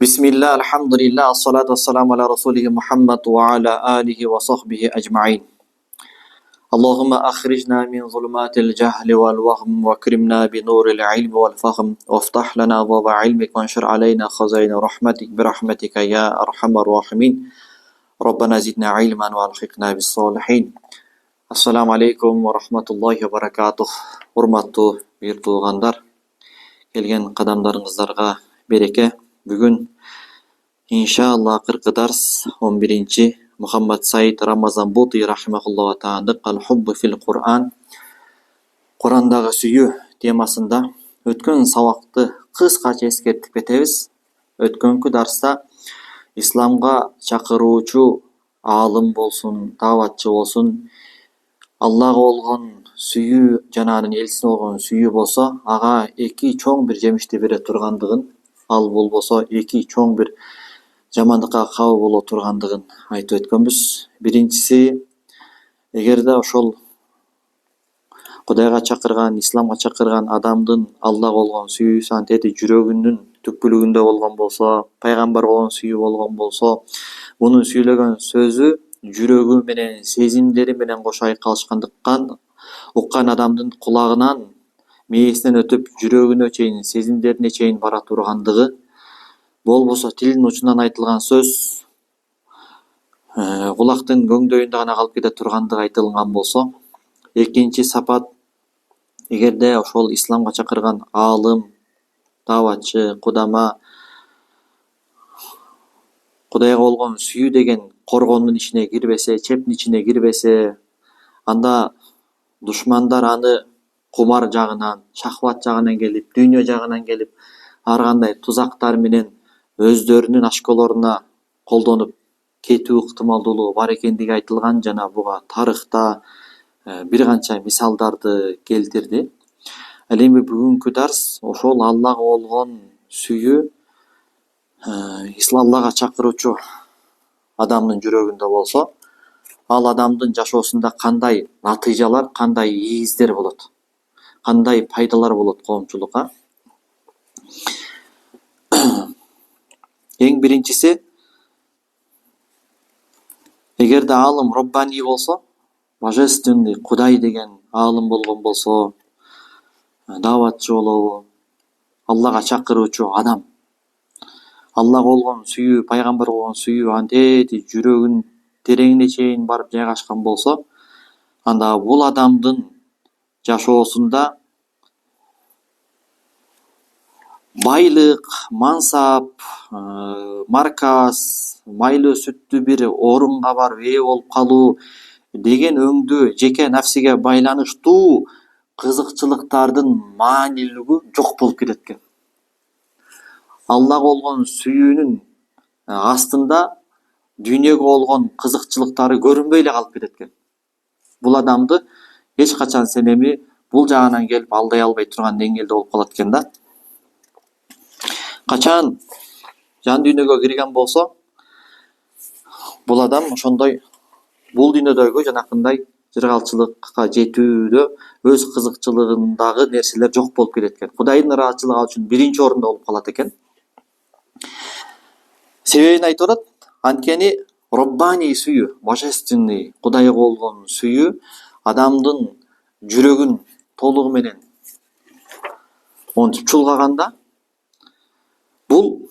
Bismillah, alhamdulillah, assalatu wassalamu ala rasulihi Muhammad wa ala alihi wa sahbihi ajma'in. Allahumma akhrijna min zulumatil jahli wal wahm wa akrimna bi nuril ilmi wal fahm waftah lana abwaaba ilmik wanshur alayna khazaina rahmatik bi rahmatika ya arhamar rahimin. Rabbana zidna ilman wa alhiqna bis salihin. Assalamu alaikum wa rahmatullahi wa barakatuh. Урматтуу бир туугандар, келген кадамдарыңыздарга береке. Бүгүн иншалла акыркы дарс 11-ci Muhammad Said Ramazan Buti rahimahullahu ta'ala Al-Hubbu fil Qur'an Qur'андагы сүйүү темасында өткөн сабакты кыскача эскертип кетебиз. Өткөнкү дарста исламга чакыруучу аалым болсун, дааватчы болсун, Аллага болгон сүйүү жана анын элчисине болгон сүйүү болсо, ага эки чоң бир жемишти бере тургандыгын, ал болбосо эки чоң бир жамандыкка кабыл боло тургандыгын айтып өткөнбүз. Биринчиси, эгерде ошол Кудайга чакырган, исламга чакырган адамдын Аллага болгон сүйүүсү антети жүрөгүнүн түпкүлүгүндө болгон болсо, пайгамбарга болгон сүйүү болгон болсо, мунун сүйлөгөн сөзү жүрөгү менен, сезимдери менен кошо айкалышкандыктан уккан адамдын кулагынан, мээсинен өтүп жүрөгүнө чейин, сезимдерине чейин бара тургандыгы, болбосо тилдин учунан айтылган сөз кулактын көңдөйүндө гана калып кете тургандыгы айтылган болсо. Экинчи сапат, эгерде ошол исламга чакырган аалым, дааватчы, кудама Кудайга болгон сүйүү деген коргондун ичине кирбесе, чептин ичине кирбесе, анда душмандар аны кумар жагынан, шахват жагынан келип, дүйнө жагынан келип, ар кандай тузактар менен өздөрүнүн ашколоруна колдонуп кетүү ыктымалдуулугу бар экендиги айтылган жана буга тарыхта бир канча мисалдарды келтирди. Ал эми бүгүнкү дарс ошол Аллага болгон сүйүү Аллага чакыруучу адамдын жүрөгүндө болсо, ал адамдын жашоосунда кандай натыйжалар, кандай ийгиздер болот, кандай пайдалар болот коомчулукка. Эң биринчиси, эгерде аалым роббани болсо, божественный Кудай деген аалым болгон болсо, дааватчы болобу, Аллага чакыруучу адам, Аллага болгон сүйүү, пайгамбарга болгон сүйүү антети жүрөгүнүн тереңине чейин барып жайгашкан болсо, анда бул адамдын жашоосунда байлык, мансап, маркас, майлуу сүттүү бир орунга барып ээ болуп калуу деген өңдүү жеке нафсиге байланыштуу кызыкчылыктардын маанилүүлүгү жок болуп кетет экен. Аллага болгон сүйүүнүн астында дүйнөгө болгон кызыкчылыктары көрүнбөй эле калып кетет экен. Бул адамды эч качан сенеми бул жагынан келип алдай албай турган деңгээлде болуп калат экен да. Качан жан дүйнөгө кирген болсо, бул адам ошондой бул дүйнөдөгү жанакындай жыргалчылыкка жетүүдө өз кызыкчылыгындагы нерселер жок болуп кетет экен. Кудайдын ыраазычылыгы ал үчүн биринчи орунда болуп калат экен. Себебин айтып атат. Анткени роббани сүйүү, божественный Кудайга болгон сүйүү адамдын жүрөгүн толугу менен монтип чулгаганда, бул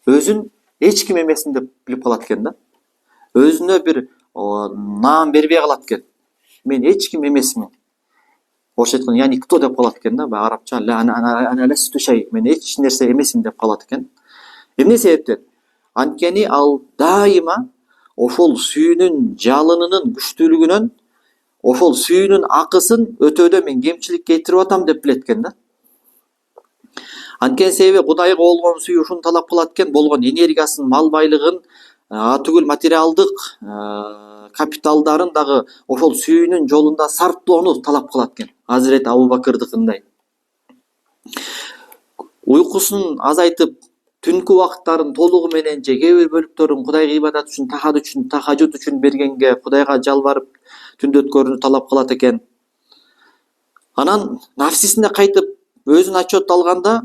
өзүн эч ким эмесин деп билип калат экен да. Өзүнө бир наам бербей калат экен. Мен эч ким эмесмин. Орусча айтканда, я никто деп калат экен да, арабча ана ласту шей, мен эч нерсе эмесмин деп калат экен. Эмне себептен? Анткени ал дайыма ошол сүйүүнүн жалынынын күчтүүлүгүнөн, ошол сүйүүнүн акысын өтөөдө мен кемчилик кетирип атам деп билет экен да. Анткени себеби Кудайга болгон сүйүү ушуну талап кылат экен, болгон энергиясын, мал байлыгын, түгүл материалдык капиталдарын дагы ошол сүйүүнүн жолунда сарптоону талап кылат экен. Азирет Абу Бакырдыкындай. Уйкусун азайтып, түнкү убакыттарын толугу менен же кээ бир бөлүктөрүн Кудайга ибадат үчүн, тахажжуд үчүн бергенге, Кудайга жалбарып түндө өткөрүүнү талап кылат экен. Анан нафсисине кайтып өзүн отчет алганда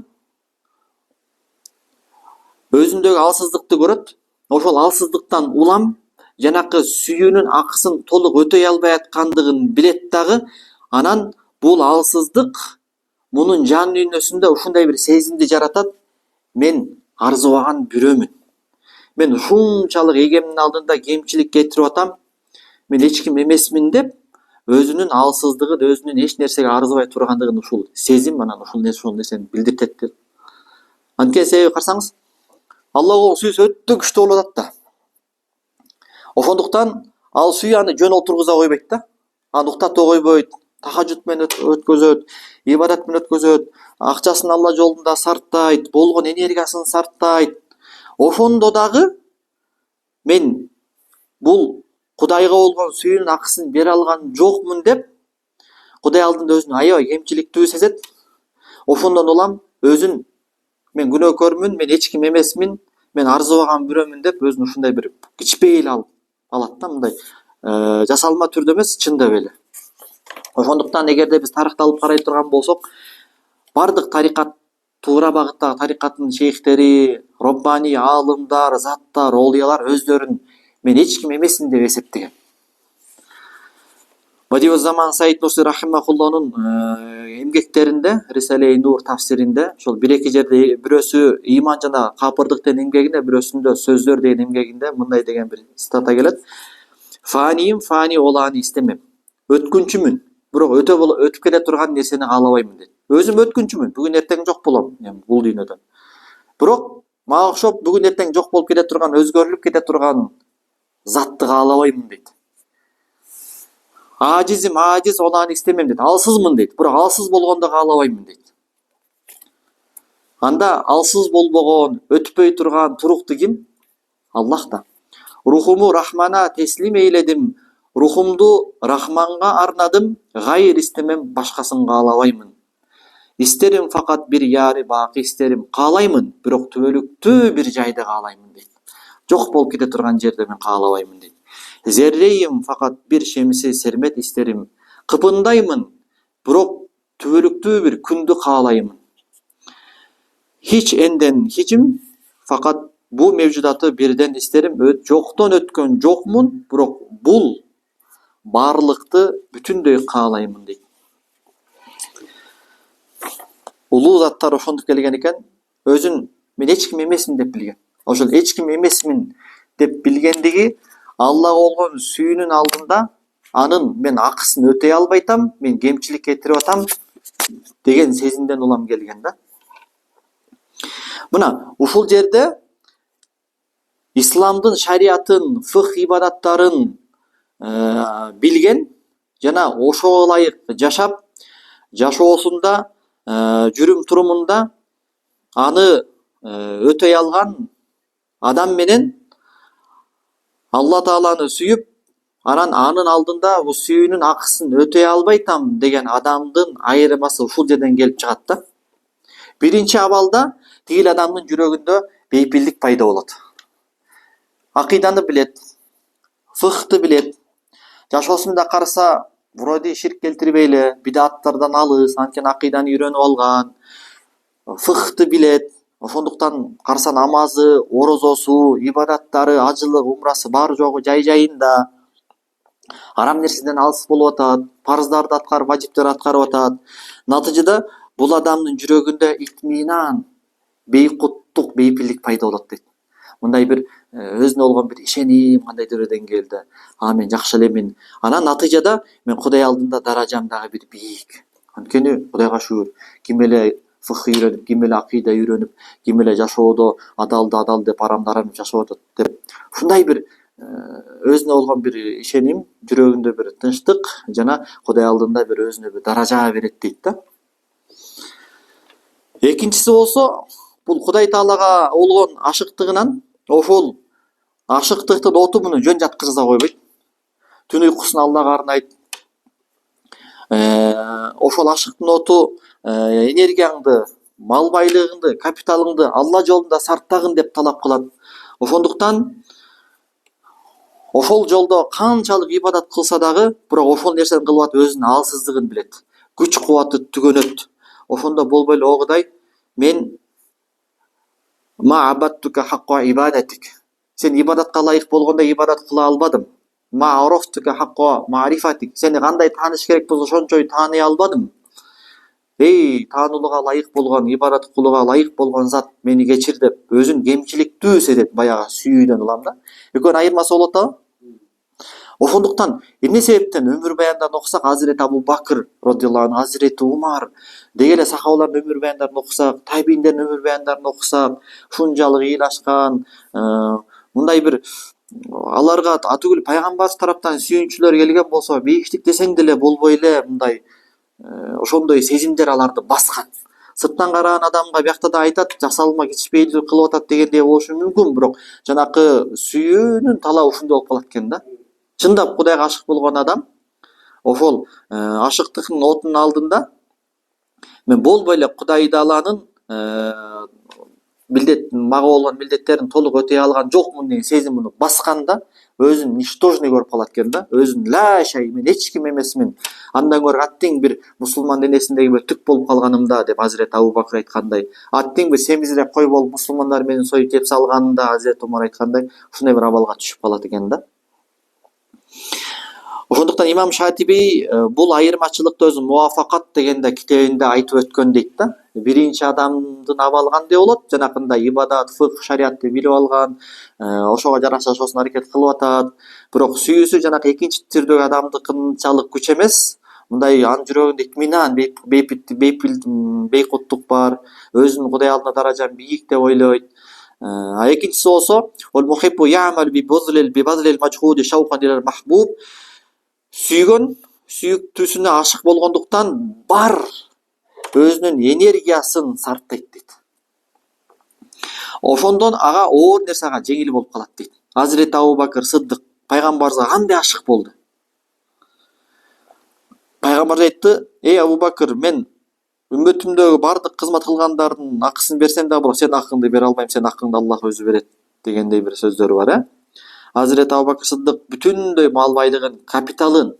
өзүндөгү алсыздыкты көрөт. Ошол алсыздыктан улам жанакы сүйүүнүн акысын толук өтөй албай аткандыгын билет дагы. Анан бул алсыздык мунун жан дүйнөсүндө ушундай бир сезимди жаратат. Мен арзыбаган бирөөмүн. Мен ушунчалык эгемдин алдында кемчилик кетирип атам. Мен эч ким эмесмин деп өзүнүн алсыздыгын, өзүнүн эч нерсеге арзыбай тургандыгын ушул сезим анан ушул нерсени билдиртет. Анткени себеби карасаңыз, Аллах сүйүүсү өтө күчтүү болуп атат да. Ошондуктан ал сүйүү аны жөн отургуза койбойт да. Аны уктата койбойт, тахажжуд менен өткөзөт, ибадат менен өткөзөт, акчасын Алла жолунда сарптайт, болгон энергиясын сарптайт. Ошондо дагы мен бул Кудайга болгон сүйүүнүн акысын бере алган жокмун деп Кудай алдында өзүн аябай кемчиликтүү сезет. Ошондон улам өзүн мен күнөөкөрмүн, мен эч ким эмесмин, мен арзыбаган бирөөмүн деп өзүн ушундай бир кичпейил алат да, мындай жасалма түрдө эмес, чындап эле. Ошондуктан эгерде биз тарыхты алып карай турган болсок, бардык тарикат, туура багыттагы тарикаттын шейхтери, роббани аалымдар, заттар, олиялар өздөрүн мен эч ким эмесмин деп эсептеген. Бадиуззаман Саид Нурси рахимахуллонун эмгектеринде, Рисале-и Нур тафсиринде, ошол бир-эки жерде бирөөсү ыйман жана капырдык деген эмгегинде, бирөөсүндө сөздөр деген эмгегинде мындай деген бир цитата келет. Фанийим, фани олааны истемем. Өткүнчүмүн, бирок өтүп келе турган нерсени каалабаймын дейт. Өзүм өткүнчүмүн, бүгүн эртең жок болом бул дүйнөдөн. Бирок мага окшоп бүгүн эртең жок болуп кете турган, өзгөрүлүп кете турган затты каалабаймын дейт. Ажизим, ажиз, олааны истемем дейт. Алсызмын дейт, бирок алсыз болгондо каалабаймын дейт. Анда алсыз болбогон, өтпөй турган турукту ким? Аллах да. Рухуму Рахмана теслим эйледим, рухумду Рахманга арнадым, гайыр истемем, башкасын каалабаймын. Истерим факат бир яри бакы истерим, каалаймын, бирок түбөлүктүү бир жайды каалаймын дейт. Жок болуп кете турган жерде мен каалабаймын дейт. Зеррейим факат бир шемси сермет истерим, кыпындаймын, бирок түбөлүктүү бир күндү каалаймын. Хич энден хичим, факат бул мевжудаты бирден истерим, жоктон өткөн жокмун, бирок бул баарлыкты бүтүндөй каалаймын дейт. Улуу заттар ошондук келген экен, өзүн мен эч ким эмесмин деп билген. Ошол эч ким эмесмин деп билгендиги Аллага болгон сүйүүнүн алдында анын мен акысын өтөй албайтам, мен кемчилик кетирип атам деген сезимден улам келген да. Мына ушул жерде исламдын шариатын, фых ибадаттарын билген жана ошого ылайык жашап, жашоосунда, жүрүм турумунда аны өтөй алган адам менен Алла Тааланы сүйүп, анан анын алдында бул сүйүүнүн акысын өтөй албайтам деген адамдын айырмасы ушул жерден келип чыгат да. Биринчи абалда тигил адамдын жүрөгүндө бейпилдик пайда болот. Акыйданы билет, фыхты билет, жашоосунда караса вроде ширк келтирбей эле, бидаттардан алыс, анткени акыйданы үйрөнүп алган, фыхты билет. Ошондуктан караса намазы, орозосу, ибадаттары, ажылык, умрасы баары жогу жай-жайында. Арам нерседен алыс болуп атат, парыздарды аткарып, важиптерди аткарып атат. Натыйжада бул адамдын жүрөгүндө итминан, бейкуттук, бейпилдик пайда болот дейт. Мындай бир өзүнө болгон бир ишеним кандайдыр бир деңгээлде. Мен жакшы элемин. Анан натыйжада мен Кудай алдында даражам дагы бир бийик. Анткени Кудайга шүгүр, ким эле фых үйрөнүп, ким эле акыйда үйрөнүп, ким эле жашоодо адалды адал деп, арамды арам жашап атат деп. Ушундай бир өзүнө болгон бир ишеним, жүрөгүндө бир тынчтык жана Кудай алдында бир өзүнө бир даража берет дейт да. Экинчиси болсо, бул Кудай Таалага болгон ашыктыгынан ошол ашыктыктын оту муну жөн жаткыза койбойт. Түн уйкусун Аллага арнайт. Ошол ашыктын оту энергияңды, мал байлыгыңды, капиталыңды Алла жолунда сарптагын деп талап кылат. Ошондуктан ошол жолдо канчалык ибадат кылса дагы, бирок ошол нерсени кылып атып өзүнүн алсыздыгын билет. күч кубаты түгөнөт. Ошондо болбой эле о Кудай, мен ма абаттука хакка ибадатик. Сен ибадатка ылайык болгондой ибадат кыла албадым. Ма арафтука хакка маарифатик. Сени кандай тааныш керек болсо ошончо тааный албадым. Эй, таанууга ылайык болгон, ибадат кылууга ылайык болгон зат, мени кечир деп өзүн кемчиликтүү эсетет, баягы сүйүүдөн улам да. Экөөнүн айырмасы болуп атабы? Ошондуктан эмне себептен өмүр баяндан окусак, Азирет Абу Бакр радыйаллаху анху, Азирети Умар, деги эле сахабалардын өмүр баяндарын окусак, табийиндердин өмүр баяндарын окусак, ушунчалык ыйлашкан, мындай бир аларга атүгүл пайгамбар тараптан сүйүнчүлөр келген болсо, бейиштик десең деле болбой эле мындай ошондой сезимдер аларды баскан. Сырттан караган адамга биякта да айтат, жасалма кичпейлүү кылып атат дегендей болушу мүмкүн, бирок жанакы сүйүүнүн талабы ушундай болуп калат экен да. Чындап Кудайга ашык болгон адам ошол ашыктыктын отунун алдында мен болбой эле Кудай Тааланын мага болгон милдеттерин толук өтөй алган жокмун деген сезим муну басканда, өзүн ничтожный көрүп калат экен да. Өзүн ла шай, мен эч ким эмесмин. Андан көрө аттең бир мусулман денесиндеги бир түк болуп калганымда деп Азирет Абу Бакр айткандай. Аттең бир семизирээк кой болуп мусулмандар мени союп жеп салганында Азирет Умар айткандай, ушундай бир абалга түшүп калат экен да. Ошондуктан имам Шатиби бул айырмачылыкты өзү Муафакат деген китебинде айтып өткөн дейт да. Биринчи адамдын абалы кандай болот? Жанакындай ибадат, фыкх, шариатты билип алган, ошого жараша ошосун аракет кылып атат. Бирок сүйүүсү жанакы экинчи түрдөгү адамдыкынчалык күч эмес. Мындай анын жүрөгүндө итминан, бейкуттук бар, өзүн Кудай алдында даражан бийик деп ойлойт. Экинчиси болсо, ол мухиббу я'мал би базлил majhudi shawqan ilal mahbub. Сүйгөн, сүйүктүүсүнө ашык болгондуктан бар өзүнүн энергиясын сарптайт дейт. Ошондон ага оор нерсе ага жеңил болуп калат дейт. Азирет Абу Бакр Сыддык пайгамбарга кандай ашык болду. Пайгамбар айтты: "Эй Абу Бакр, мен үммөтүмдөгү бардык кызмат кылгандардын акысын берсем да, бирок сенин акыңды бере албайм, сенин акыңды Аллах өзү берет" дегендей бир сөздөрү бар. Азирет Абу Бакр Сыддык бүтүндөй мал байлыгын, капиталын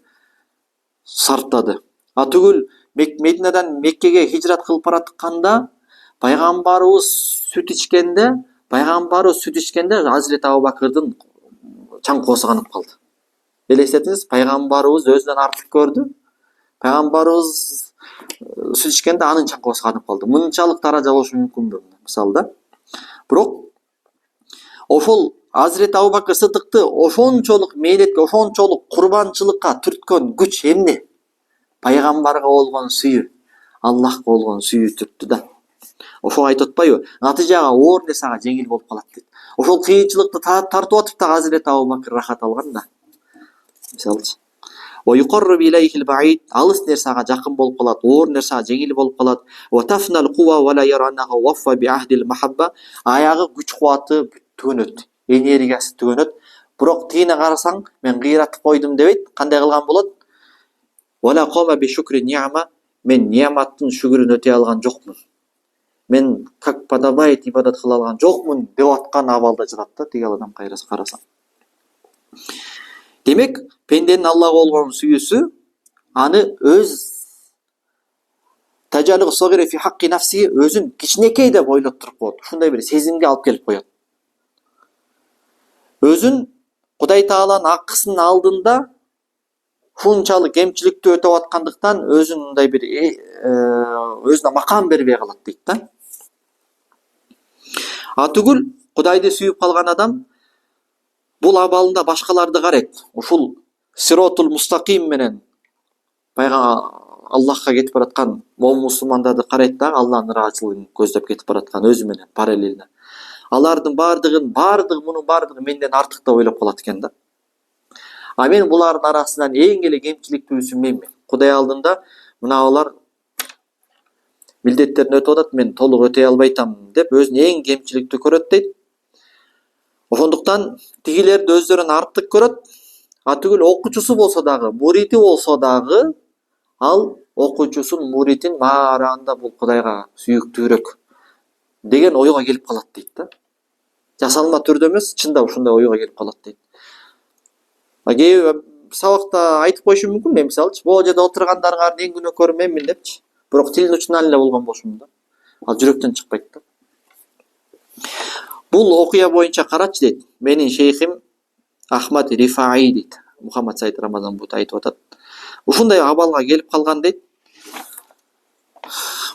сарптады. Атүгүл Мединадан Меккеге хижрат кылып баратканда пайгамбарыбыз сүт ичкенде, Азирет Абу Бакырдын чаңкоосу канып калды. Элестетиңиз, пайгамбарыбыз өзүнөн артык көрдү. Пайгамбарыбыз сүт ичкенде анын чаңкоосу канып калды. Мынчалык даража болушу мүмкүнбү, мисалда? Бирок ошол Азирет Абу Бакр Сыдыкты ошончолук мээнетке, ошончолук курбанчылыкка түрткөн күч эмне? Пайгамбарга болгон сүйүү, Аллахка болгон сүйүү түрттү да. Ошого айтып атпайбы? Натыйжага оор нерсе ага жеңил болуп калат дейт. Ошол кыйынчылыкты тартып атып да Азирет Абу Бакр рахат алган да. Мисалчы. Алыс нерсе ага жакын болуп калат, оор нерсе ага жеңил болуп калат. Аягы күч кубаты түгөнөт, энергиясы түгөнөт. Бирок тигине карасаң, мен кыйратып койдум дебейт. Кандай кылган болот? Мен неаматтын шүгүрүн өтөй алган жокмун. Мен как подобает ибадат кыла алган жокмун деп аткан абалда жатат да тиги адам карасаң. Демек, пенденин Аллага болгон сүйүүсү аны өзүн кичинекей деп ойлоттуруп коет. Ушундай бир сезимге алып келип коет. Өзүн Кудай Тааланын акысынын алдында ушунчалык кемчиликтүү өтөп аткандыктан өзүн мындай бир өзүнө макам бербей калат дейт да. Атүгүл Кудайды сүйүп калган адам бул абалында башкаларды карайт. Ушул сиротул мустаким менен Аллахка кетип бараткан мусулмандарды карайт да, Аллахтын ыраазычылыгын көздөп кетип бараткан өзү менен параллельно. Алардын мунун бардыгы менден артык деп ойлоп калат экен да. А мен булардын арасынан эң эле кемчиликтүүсү менмин. Кудай алдында мына алар милдеттерин өтүп атат, мен толук өтөй албайтам деп өзүн эң кемчиликтүү көрөт дейт. Ошондуктан тигилерди өздөрүнөн артык көрөт. Атүгүл окуучусу болсо дагы, муриди болсо дагы, ал окуучусун, муридин баарында бул Кудайга сүйүктүүрөөк деген ойго келип калат дейт да. Жасалма түрдө эмес, чындап ушундай ойго келип калат дейт. сабакта айтып коюшум мүмкүн. Мен мисалычы могу жерде отургандарыңардын эң күнөөкөрү менмин депчи. Бирок тилдин учунан эле болгон болушумун да. Ал жүрөктөн чыкпайт да. Бул окуя боюнча карачы дейт. Менин шейхим Ахмад Рифаи дейт. Мухаммад Саид Рамазан Бут айтып атат. Ушундай абалга келип калган дейт.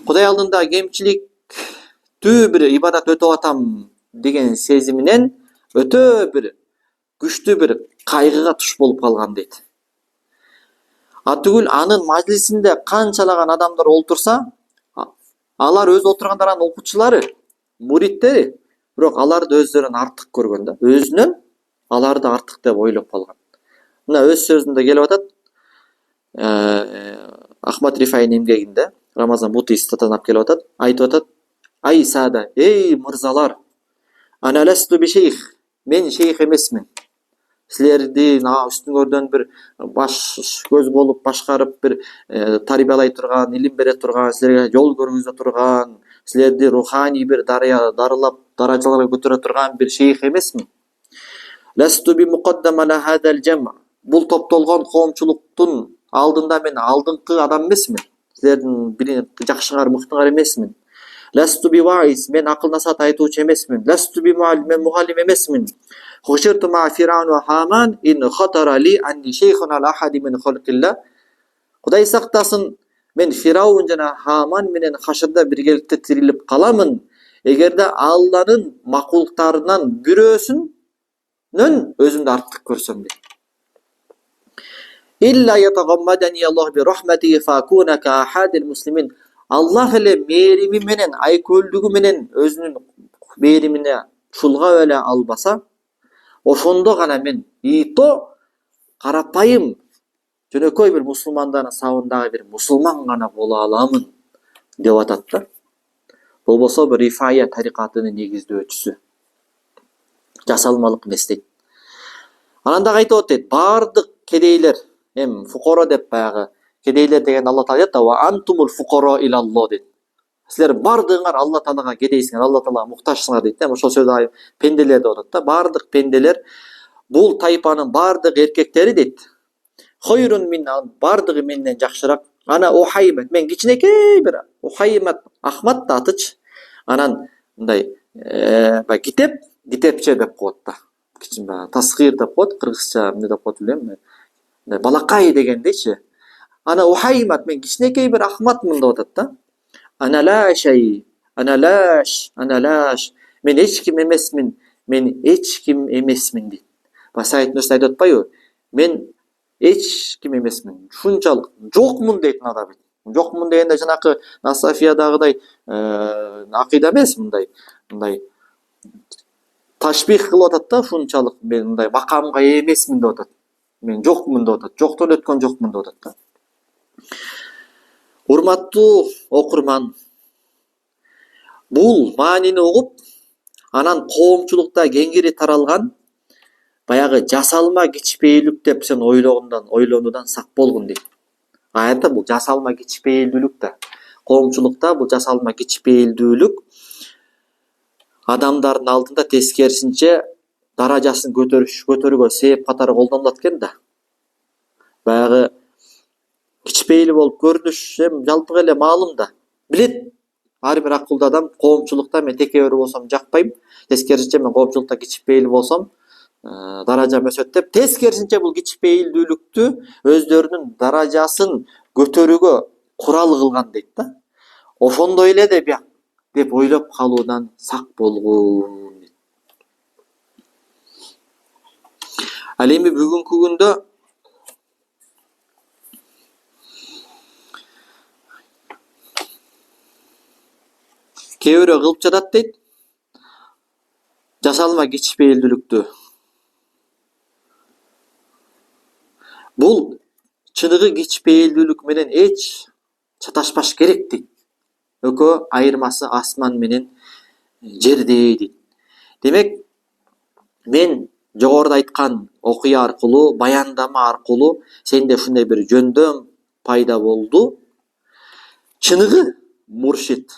Кудай алдында кемчиликтүү бир ибадат өтөп атам деген сезиминен өтө бир күчтүү бир кайгыга туш болуп калган дейт. Түгүл анын мажлисинде канчалаган адамдар олтурса, алар өз отургандарынын окуучулары, муриттери, бирок аларды өздөрүнөн артык көргөн да. Өзүнөн аларды артык деп ойлоп калган. Мына өз сөзүндө келип атат. Ахмад Рифайнын эмгегинде Рамазан Бути статан алып келип атат. Айтып атат: "Ай сада, эй мырзалар, ана ласту би шейх, мен шейх эмесмин. Силердин үстүңөрдөн бир баш көз болуп башкарып бир тарбиялай турган, илим бере турган, силерге жол көргөзө турган, силерди руханий бир дарылап, даражаларга көтөрө турган бир шейх эмесмин. Ласту би муқаддам ала хадал жам. Бул топтолгон коомчулуктун алдында мен алдыңкы адам эмесмин. Силердин бир жакшыңар, мыктыңар эмесмин. Ласту би ваис, мен акыл насаат айтуучу эмесмин. Ласту би муаллим, мен мугаллим эмесмин. Хуширту ма фираун ва хаман ин хатара ли анни шейхун ала ахади мин халқилла. Кудай сактасын, мен Фираун жана Хаман менен хашырда биргеликте тирилип каламын. Эгерде Алланын макулуктарынан бирөөсүнөн өзүмдү артык көрсөм дейт. Илла ятагаммадани Аллах би рахмати факуна ка ахадил муслимин. Аллах эле мээрими менен, айкөлдүгү менен өзүнүн мээримине чулгап эле албаса, ошондо гана мен ито карапайым жөнөкөй бир мусулмандардын сабындагы бир мусулман гана боло аламын деп атат да. Болбосо бир Рифая тарикатынын негиздөөчүсү. Жасалмалык эмес дейт. Анан дагы айтып атат, бардык кедейлер, фукоро деп баягы кедейлер деген Алла Таала айтат, "Ва антумул фукоро илалло" дейт. Силер бардыгыңар Алла Таалага кедейсиңер, Алла Таалага муктажсыңар дейт. Ошол сөздү пенделер деп атат да. Бардык пенделер, бул тайпанын бардык эркектери дейт. Хойрун мин, бардыгы менден жакшыраак. Ана Ухаймат, мен кичинекей бир Ухаймат Ахмад да атычы. Анан мындай китепче деп коет да. Кичин тасгир деп коет, кыргызча эмне деп коет билбейм. Балакай дегендейчи. Ана Ухаймат, мен кичинекей бир Ахматмын деп атат да. Ана лашай, ана лаш. Мен эч ким эмесмин, мен эч ким эмесмин дейт. Саид Нурси айтып атпайбы? Мен эч ким эмесмин. Ушунчалык жокмун дейт ада бит. Жокмун дегенде жанакы Насафиядагыдай акыйда эмес, мындай ташбих кылып атат да, ушунчалык мен мындай макамга ээ эмесмин деп атат. Мен жокмун деп атат. Жоктон өткөн жокмун деп атат да. Урматтуу окурман, бул маанини угуп, анан коомчулукта кеңири таралган баягы жасалма кичпейилдик деп сен ойлонуудан сак болгун дейт. Аята бул жасалма кичпейилдүүлүк да. Коомчулукта бул жасалма кичпейилдүүлүк адамдардын алдында тескерисинче даражасын көтөрүүгө себеп катары колдонулат экен да. Баягы кичпейил болуп көрүнүш жалпыга эле маалым да. Билет ар бир акылдуу адам, коомчулукта мен текебер болсом жакпайм, тескерисинче мен коомчулукта кичпейил болсом даражам өсөт деп, тескерисинче бул кичпейилдүүлүктү өздөрүнүн даражасын көтөрүүгө курал кылган дейт да. Ошондой эле деп ойлоп калуудан сак болгун дейт. Ал эми бүгүнкү күндө кээ бирөө кылып жатат дейт. Жасалма кичпейилдүүлүктү. Бул чыныгы кичпейилдүүлүк менен эч чаташпаш керек дейт. Экөө айырмасы асман менен жердей дейт. Демек, мен жогоруда айткан окуя аркылуу, баяндама аркылуу сенде ушундай бир жөндөм пайда болду. Чыныгы муршит,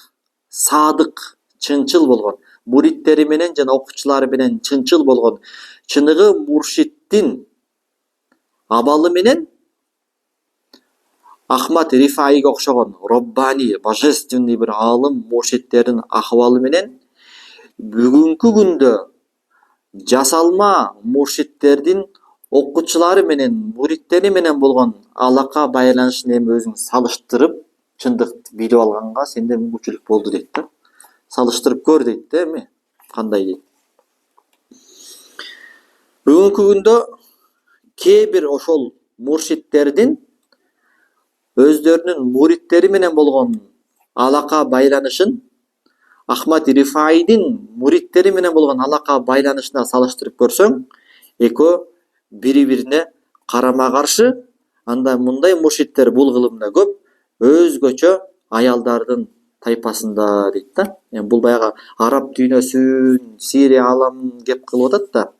садык, чынчыл болгон, муриттери менен жана окуучулары менен чынчыл болгон чыныгы муршиттин абалы менен Ахмад Рифаиге окшогон роббани, божественный бир алым муршиттердин акыбалы менен бүгүнкү күндө жасалма муршиттердин окуучулары менен муриттери менен болгон алака байланышын эми өзүң салыштырып чындыкты билип алганга сенде мүмкүнчүлүк болду дейт да. Салыштырып көр дейт да, эми кандай дейт. Бүгүнкү күндө кээ бир ошол муршиттердин өздөрүнүн муриттери менен болгон алака байланышын Ахмад Рифаидин муриттери менен болгон алака байланышына салыштырып көрсөң, экөө бири-бирине карама каршы. Анда мындай муршиттер бул кылымда көп, өзгөчө аялдардын тайпасында дейт да. Эми бул баягы араб дүйнөсүн, Сирия аламын кеп кылып атат да.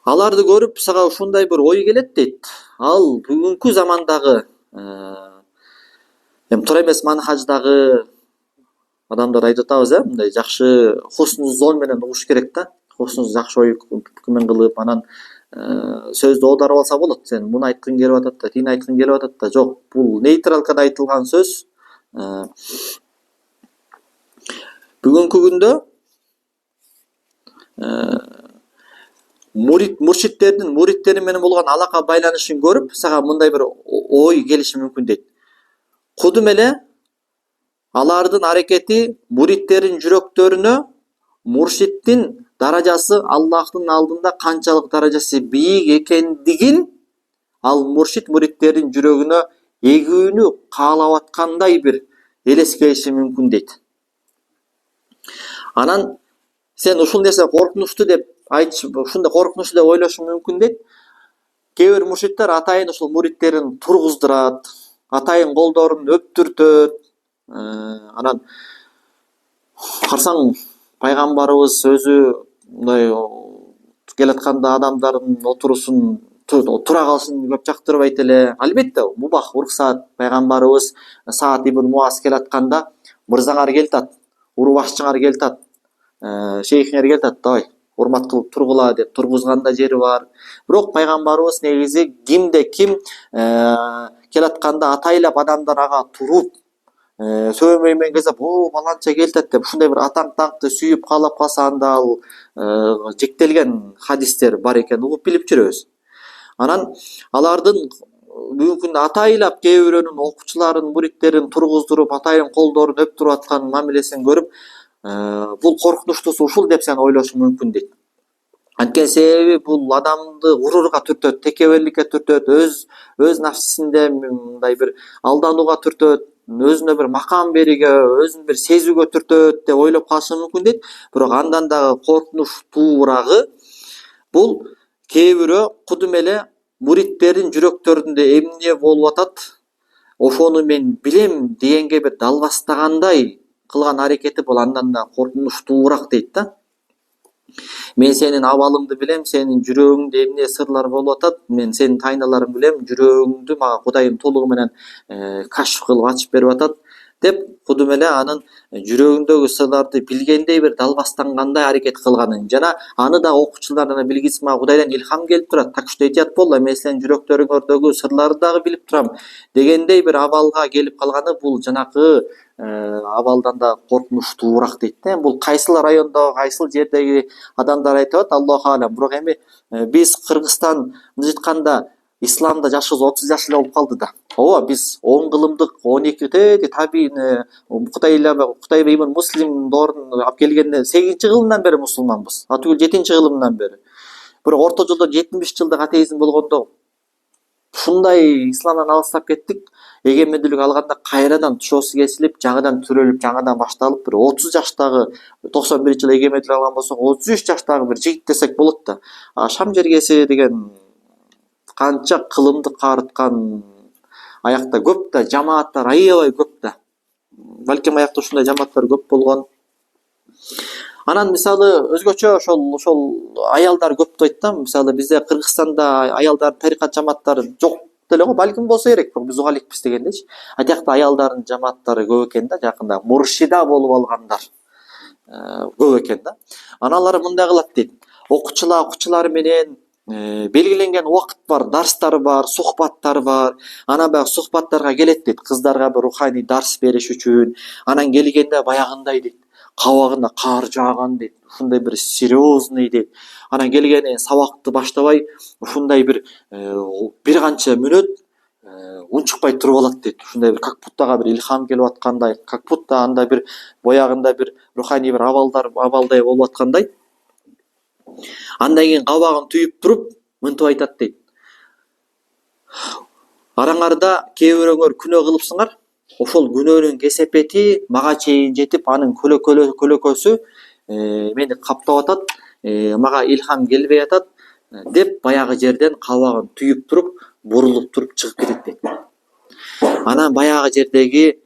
Аларды көрүп сага ушундай бир ой келет дейт. Ал бүгүнкү замандагы эми туура эмес манхаждагы адамдар айтып атабыз, мындай жакшы хусну зон менен угуш керек да. Хусну жакшы ой пикирмен кылып, анан сөздү оодарып алса болот. Сен муну айткың келип атат да, тигини айткың келип атат да. Жок, бул нейтралкада айтылган сөз. Бүгүнкү күндө муршиттердин муриттери менен болгон алака байланышын көрүп, сага мындай бир ой келиши мүмкүн дейт. Кудум эле алардын аракети муриттердин жүрөктөрүнө муршиттин даражасы Аллахтын алдында канчалык даражасы бийик экендигин ал муршит муриттердин жүрөгүнө эгүүнү каалап аткандай бир элескелиши мүмкүн дейт. Анан сен ушул нерсе коркунучтуу деп айтышып, ушундай коркунучтуу деп ойлошуң мүмкүн дейт. Кээ бир муршиттер атайын ушул муриттерин тургуздурат, атайын колдорун өптүртөт. Анан карасаң пайгамбарыбыз өзү мындай келатканда адамдардын отурусун тура калышын көп жактырбайт эле. Албетте, мубах, уруксат. Пайгамбарыбыз Саад ибн Муаз келатканда мырзаңар келатат, урубашчыңар келатат, шейхиңер келатат, давай урмат кылып тургула деп тургузган да жери бар. Бирок пайгамбарыбыз негизи кимде ким келатканда атайлап адамдар ага туруп сөймөй менен кезеп, о, баланча келатат деп ушундай бир атаң таңкты сүйүп каалап калса, анда ал жектелген хадистер бар экенин угуп билип жүрөбүз. Анан алардын бүгүнкү күндө атайлап кээ бирөөнүн окуучуларын, муриттерин тургуздуруп, атайын колдорун өптүрүп аткан мамилесин көрүп, бул коркунучтуусу ушул деп сен ойлошуң мүмкүн дейт. Анткени себеби бул адамды гурурга түртөт, текеберликке түртөт, өз нафсисинде мындай бир алданууга түртөт, өзүнө бир макам берүүгө, өзүн бир сезүүгө түртөт деп ойлоп калышы мүмкүн дейт. Бирок андан дагы коркунучтуурагы бул кээ бирөө кудум эле муриттердин жүрөктөрүндө эмне болуп атат, ошону мен билем дегенге бир далбастагандай кылган аракети бул андан да коркунучтуураак дейт да. Мен сенин абалыңды билем, сенин жүрөгүңдө эмне сырлар болуп атат, мен сенин тайналарың билем, жүрөгүңдү мага Кудайым толугу менен кашф кылып ачып берип атат деп кудум эле анын жүрөгүндөгү сырларды билгендей бир далбастангандай аракет кылганын жана аны да окуучуларына билгизип, мага Кудайдан илхам келип турат, так что этият бол, мен сенин жүрөктөрүңөрдөгү сырларды дагы билип турам дегендей бир абалга келип калганы бул жанакы абалдан да коркунучтуураак дейт да. Бул кайсыл райондо, кайсыл жердеги адамдар айтып атат, Аллаху алам. Бирок эми биз Кыргызстан мындайча айтканда исламда жашыбыз 30 жаш эле болуп калды да. Ооба, биз 10 кылымдык, 12 табийин Кутай ибн Муслим доорун алып келгенде 8-кылымдан бери мусулманбыз. Атүгүл 7-кылымдан бери. Бирок орто жолдо 70 жылдык атеизм болгондо ушундай исламдан алыстап кеттик. Эгемендүүлүк алганда кайрадан тушоосу кесилип, жаңыдан түрөлүп, жаңыдан башталып, бир 30 жаштагы 91-жылы эгемендүүлүк алган болсок, 33 жаштагы бир жигит десек болот да. Шам жергеси деген канча кылымды каарыткан, аякта көп да, жамааттар аябай көп да. Балким аякта ушундай жамааттар көп болгон. Анан мисалы өзгөчө ошол аялдар көп дейт да. Мисалы бизде Кыргызстанда аялдар тарикат жамааттары жок деле го, балким болсо керек, бирок биз уга элекпиз дегендейчи. Атиякта аялдардын жамааттары көп экен да, жакында муршида болуп алгандар көп экен да. Аналар мындай кылат дейт. Окуучулар менен белгиленген убакыт бар, дарстар бар, сухбаттар бар. Анан баягы сухбаттарга келет дейт, кыздарга бир руханий дарс бериш үчүн. Анан келгенде баягындай дейт, кабагында кар жааган дейт, ушундай бир серьезный дейт. Анан келгенде сабакты баштабай ушундай бир канча мүнөт унчукпай туруп алат дейт. Ушундай бир как будто бир илхам келип аткандай, как будто анда бир боягында бир руханий бир абалдай болуп аткандай. Андан кийин кабагын түйүп туруп мынтип айтат дейт. Араңарда кээ бирөөңөр күнөө кылыпсыңар, ошол күнөөнүн кесепети мага чейин жетип, анын көлөкөсү мени каптап атат, мага илхам келбей атат деп баягы жерден кабагын түйүп туруп, бурулуп туруп чыгып кетет дейт. Анан баягы жердеги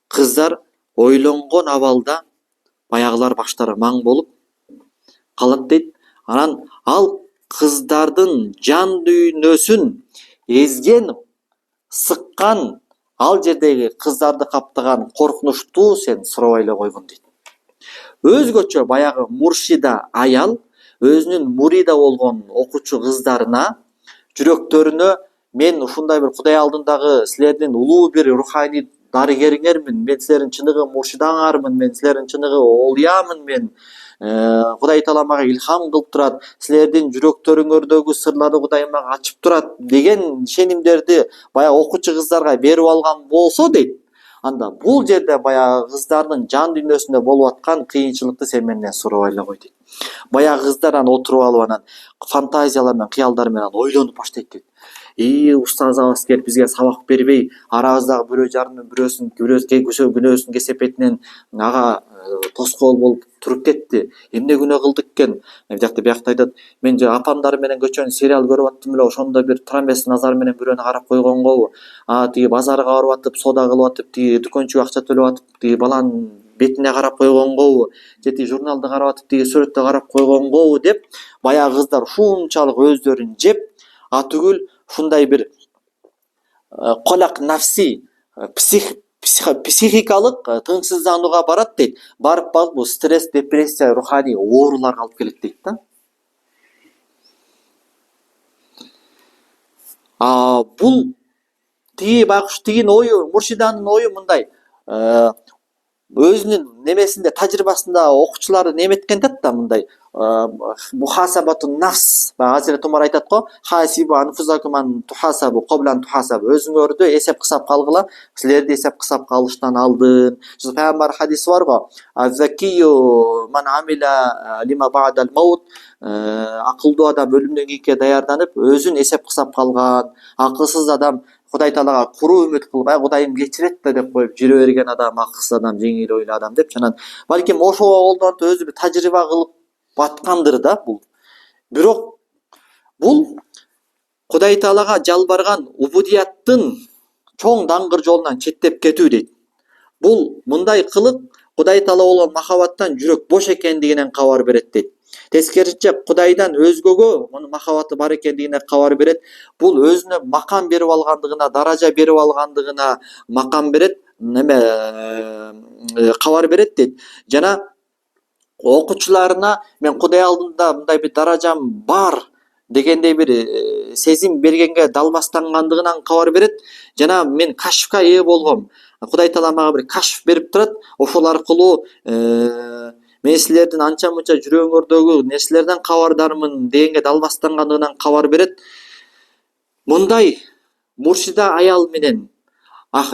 кыздар ойлонгон абалда баягылар баштары маң болуп калат дейт. Анан ал кыздардын жан дүйнөсүн эзген, сыккан, ал жердеги кыздарды каптаган коркунучтуу сен сурабай эле койгун дейт. Өзгөчө баягы муршида аял өзүнүн мурида болгон окуучу кыздарына жүрөктөрүнө мен ушундай бир Кудай алдындагы силердин улуу бир руханий дарыгериңермин, мен силердин чыныгы муршидаңармын, мен силердин чыныгы оолуямын, мен Кудай Таала мага илхам кылып турат, силердин жүрөктөрүңөрдөгү сырларды Кудай мага ачып турат деген ишенимдерди баягы окуучу кыздарга берип алган болсо дейт, анда бул жерде баягы кыздардын жан дүйнөсүндө болуп аткан кыйынчылыкты сен менден сурабай эле кой дейт. Баягы кыздар анан отуруп алып анан фантазиялар менен, кыялдар менен ойлонуп баштайт дейт. Устазыбыз келип бизге сабак бербей, арабыздагы бирөө жарымдын күнөөсүн кесепетинен ага тоскоол болуп туруп кетти. Эмне күнөө кылдык экен? Биякта айтат, мен апамдар менен көчөнү сериал көрүп аттым эле, ошондо бир трамес назар менен бирөөнү карап койгонгобу, тиги базарга барып атып, соода кылып атып, тиги дүкөнчүгө акча төлөп атып, тиги баланын бетине карап койгонгобу, же тиги журналды карап атып, тиги сүрөттү карап койгонгобу деп, баягы кыздар ушунчалык өздөрүн жеп, атүгүл ушундай бир колак нафси, психикалык тынчсызданууга барат дейт. Барып бул стресс, депрессия, руханий ооруларга алып келет дейт да. Бул тигин ою, муршиданын ою мындай, өзүнүн немесинде, тажрыйбасында окуучуларды неметкен да мындай мухасабатун нафс. Азирет Умар айтат го, хасибу анфусакум ан тухасабу каблан тухасабу. Өзүңөрдү эсеп кысап калгыла, силерди эсеп кысап калыштан алдын. Пайгамбар хадиси бар го, азакию ман амила лима ба'дал маут. Акылдуу адам өлүмдөн кийинке даярданып, өзүн эсеп кысап калган. Акылсыз адам Кудай Таалага куру үмүт кылып, Кудайым кечирет да деп коюп жүрө берген адам акылсыз адам, жеңил ойлуу адам деп. Анан балким ошого колдонуп өзү бир тажрыйба кылып баткандыр да бул. Бирок бул Кудай Таалага жалбарган убудияттын чоң даңгыр жолунан четтеп кетүү дейт. Бул мындай кылык Кудай Таала болгон махабаттан жүрөк бош экендигинен кабар берет дейт. Тескерисинче Кудайдан өзгөгө мунун махабаты бар экендигине кабар берет. Бул өзүнө макам берип алгандыгына, даража берип алгандыгына макам берет, кабар берет дейт. Жана окуучуларына мен Кудай алдында мындай бир даражам бар дегендей бир сезим бергенге далбастангандыгынан кабар берет. Жана мен кашфка ээ болгом. Кудай Таала мага бир кашф берип турат. Ошол аркылуу мен силердин анча мынча жүрөгүңөрдөгү нерселерден кабардармын дегенге далбастангандыгынан кабар берет. Мындай муршида аял менен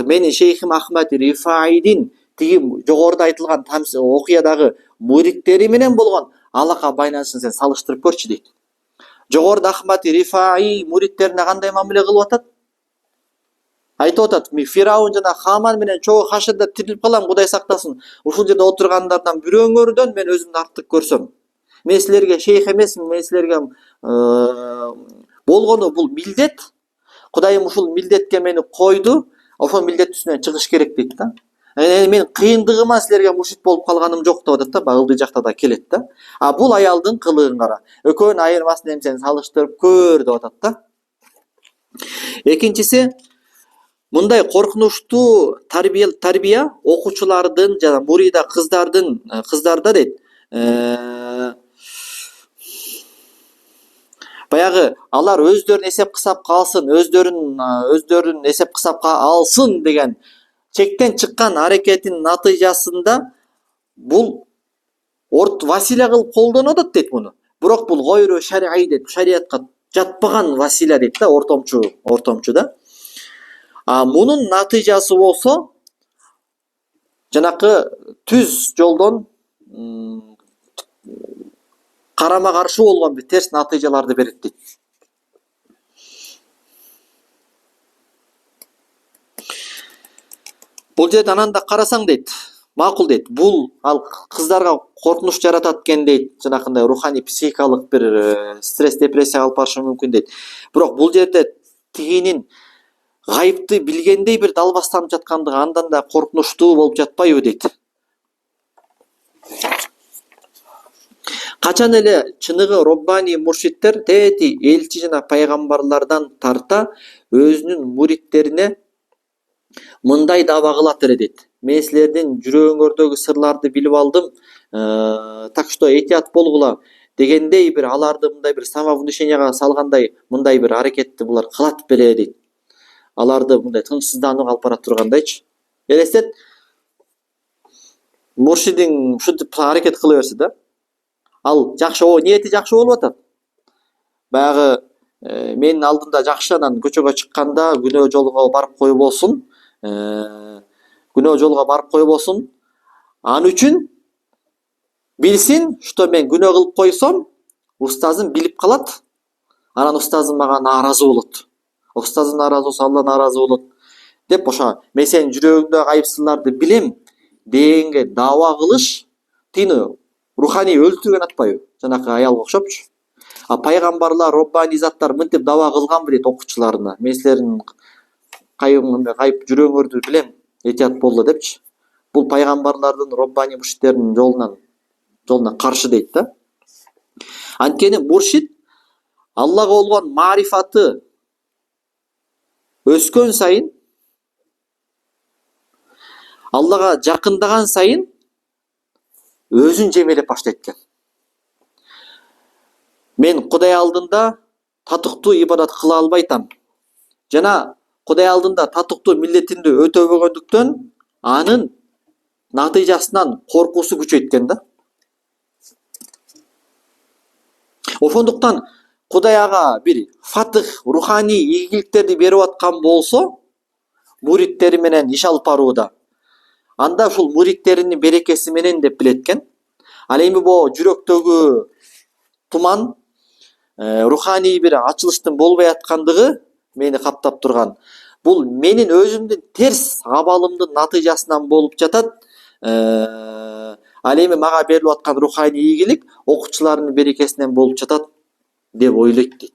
менин шейхим Ахмад Рифаидин тиги жогоруда айтылган окуядагы муриттери менен болгон алака байланышын сен салыштырып көрчү дейт. Жогоруда Ахмад Рифаи муриттерине кандай мамиле кылып атат? Айтып атат, мен Фираун жана Хаман менен чогуу хашырда тирилип калам, Кудай сактасын. Ушул жерде отургандардан бирөөңөрдөн мен өзүмдү артык көрсөм. Мен силерге шейх эмесмин, мен силерге болгону бул милдет. Кудайым ушул милдетке мени койду, ошол милдет үстүнөн чыгыш керек дейт да. Мен кыйындыгыма силерге муршит болуп калганым жок деп атат да, ылдый жакта да келет да. Бул аялдын кылыгын кара. Экөөнүн айырмасын эми сен салыштырып көр деп атат да. Экинчиси, мындай коркунучтуу тарбия окуучулардын жана мурида кыздарда дейт. Баягы алар өздөрүн эсеп кысапка алсын, өздөрүн эсеп кысапка алсын деген чектен чыккан аракетин натыйжасында бул василя кылып колдонот дейт муну. Бирок бул гойру шар'ий дейт, шариятка жатпаган василя дейт да, ортомчу да. Мунун натыйжасы болсо жанакы түз жолдон карама каршы болгон бир терс натыйжаларды берет дейт. Бул жерде анан да карасаң дейт, макул дейт. Бул ал кыздарга коркунуч жаратат экен дейт. Жанакындай руханий психикалык бир стресс, депрессияга алып барышы мүмкүн дейт. Бирок бул жерде тигинин гайыпты билгендей бир далбастанып жаткандыгы андан да коркунучтуу болуп жатпайбы дейт. Качан эле чыныгы роббани муршиттер тети элчи жана пайгамбарлардан тарта өзүнүн муридтерине мындай даба кылат эле дейт. Мен силердин жүрөгүңөрдөгү сырларды билип алдым, так что этият болгула дегендей бир аларды мындай бир самовнушенияга салгандай мындай бир аракетти булар кылат беле дейт. Аларды мындай тынчсызданууга алып бара тургандайчы. Элестет, муршидиң ушинтип аракет кыла берсе да, ал жакшы, ниети жакшы болуп атат. Баягы менин алдымда жакшы, анан көчөгө чыкканда күнөө жолго барып койбосун, Ал үчүн билсин, что мен күнөө кылып койсом, устазым билип калат. Анан устазым мага нааразы болот. Устазым нааразы болсо, Алла нааразы болот деп, ошо мен сенин жүрөгүңдөгү айыпсыздарды билем дегенге даба кылыш тини руханий өлтүргөн атпайбы? Жанакы аялга окшопчу. Пайгамбарлар, роббани заттар мынтип даба кылганбы дейт окуучуларына. Мен силердин кайып жүрөгүңөрдү билем, этият болгула депчи. Бул пайгамбарлардын, роббани муршиттердин жолуна каршы дейт да. Анткени муршит Аллага болгон марифаты өскөн сайын, Аллага жакындаган сайын өзүн жемелеп баштайт экен. Мен Кудай алдында татыктуу ибадат кыла албайтам. Жана Кудай алдында татыктуу милдетимди өтөбөгөндүктөн анын натыйжасынан коркуусу күчөйткөн да. Ошондуктан Кудай ага бир фатых, руханий ийгиликтерди берип аткан болсо, муридтери менен иш алып барууда, анда ушул муридтеринин берекеси менен деп билет экен. Ал эми бул жүрөктөгү туман, руханий бир ачылыштын болбой аткандыгы мени каптап турган. Бул менин өзүмдүн терс абалымдын натыйжасынан болуп жатат. Ал эми мага берилип аткан руханий ийгилик окуучулардын берекесинен болуп жатат деп ойлойт дейт.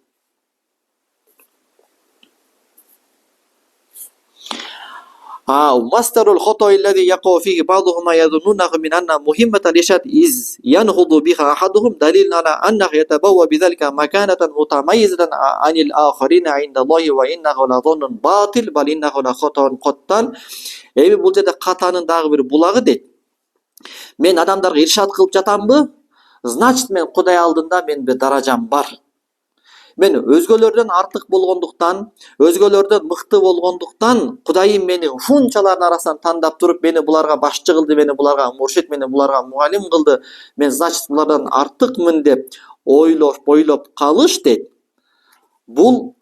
Масдарул хотои аллади яқау фиги баъдухум язуннунаһу мин анна мухимматал иршад из янхуду биха ахадухум далилун ала аннаху ятабавва бидалика маканатан мутамаййизатан анил ахарина индаллахи ва иннаху лазоннун батил бал иннаху ла хотоун коттал. Эми бул жерде катанын дагы бир булагы дейт. Мен адамдарга иршад кылып жатамбы? Значит, мен Кудай алдында мен бир даражам бар. Мен өзгөлөрдөн артык болгондуктан, өзгөлөрдөн мыкты болгондуктан, Кудайым мени ушунчалардын арасынан тандап туруп, мени буларга башчы кылды, мени буларга муршит, мени буларга мугалим кылды. Мен, значит, булардан артыкмын деп ойлоп калыш дейт. Бул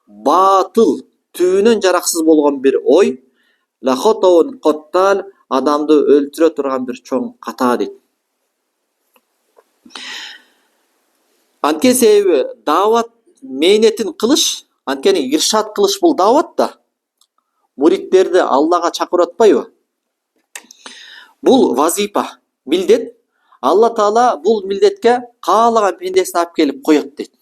батыл, түбүнөн жараксыз болгон бир ой, лахотоун коттал, адамды өлтүрө турган бир чоң ката дейт. Анткени себеби даават мээнетин кылыш, анткени иршад кылыш бул даават да. Муридтерди Аллага чакырып атпайбы? Бул вазипа, милдет. Алла Таала бул милдетке каалаган пендесин алып келип коет дейт.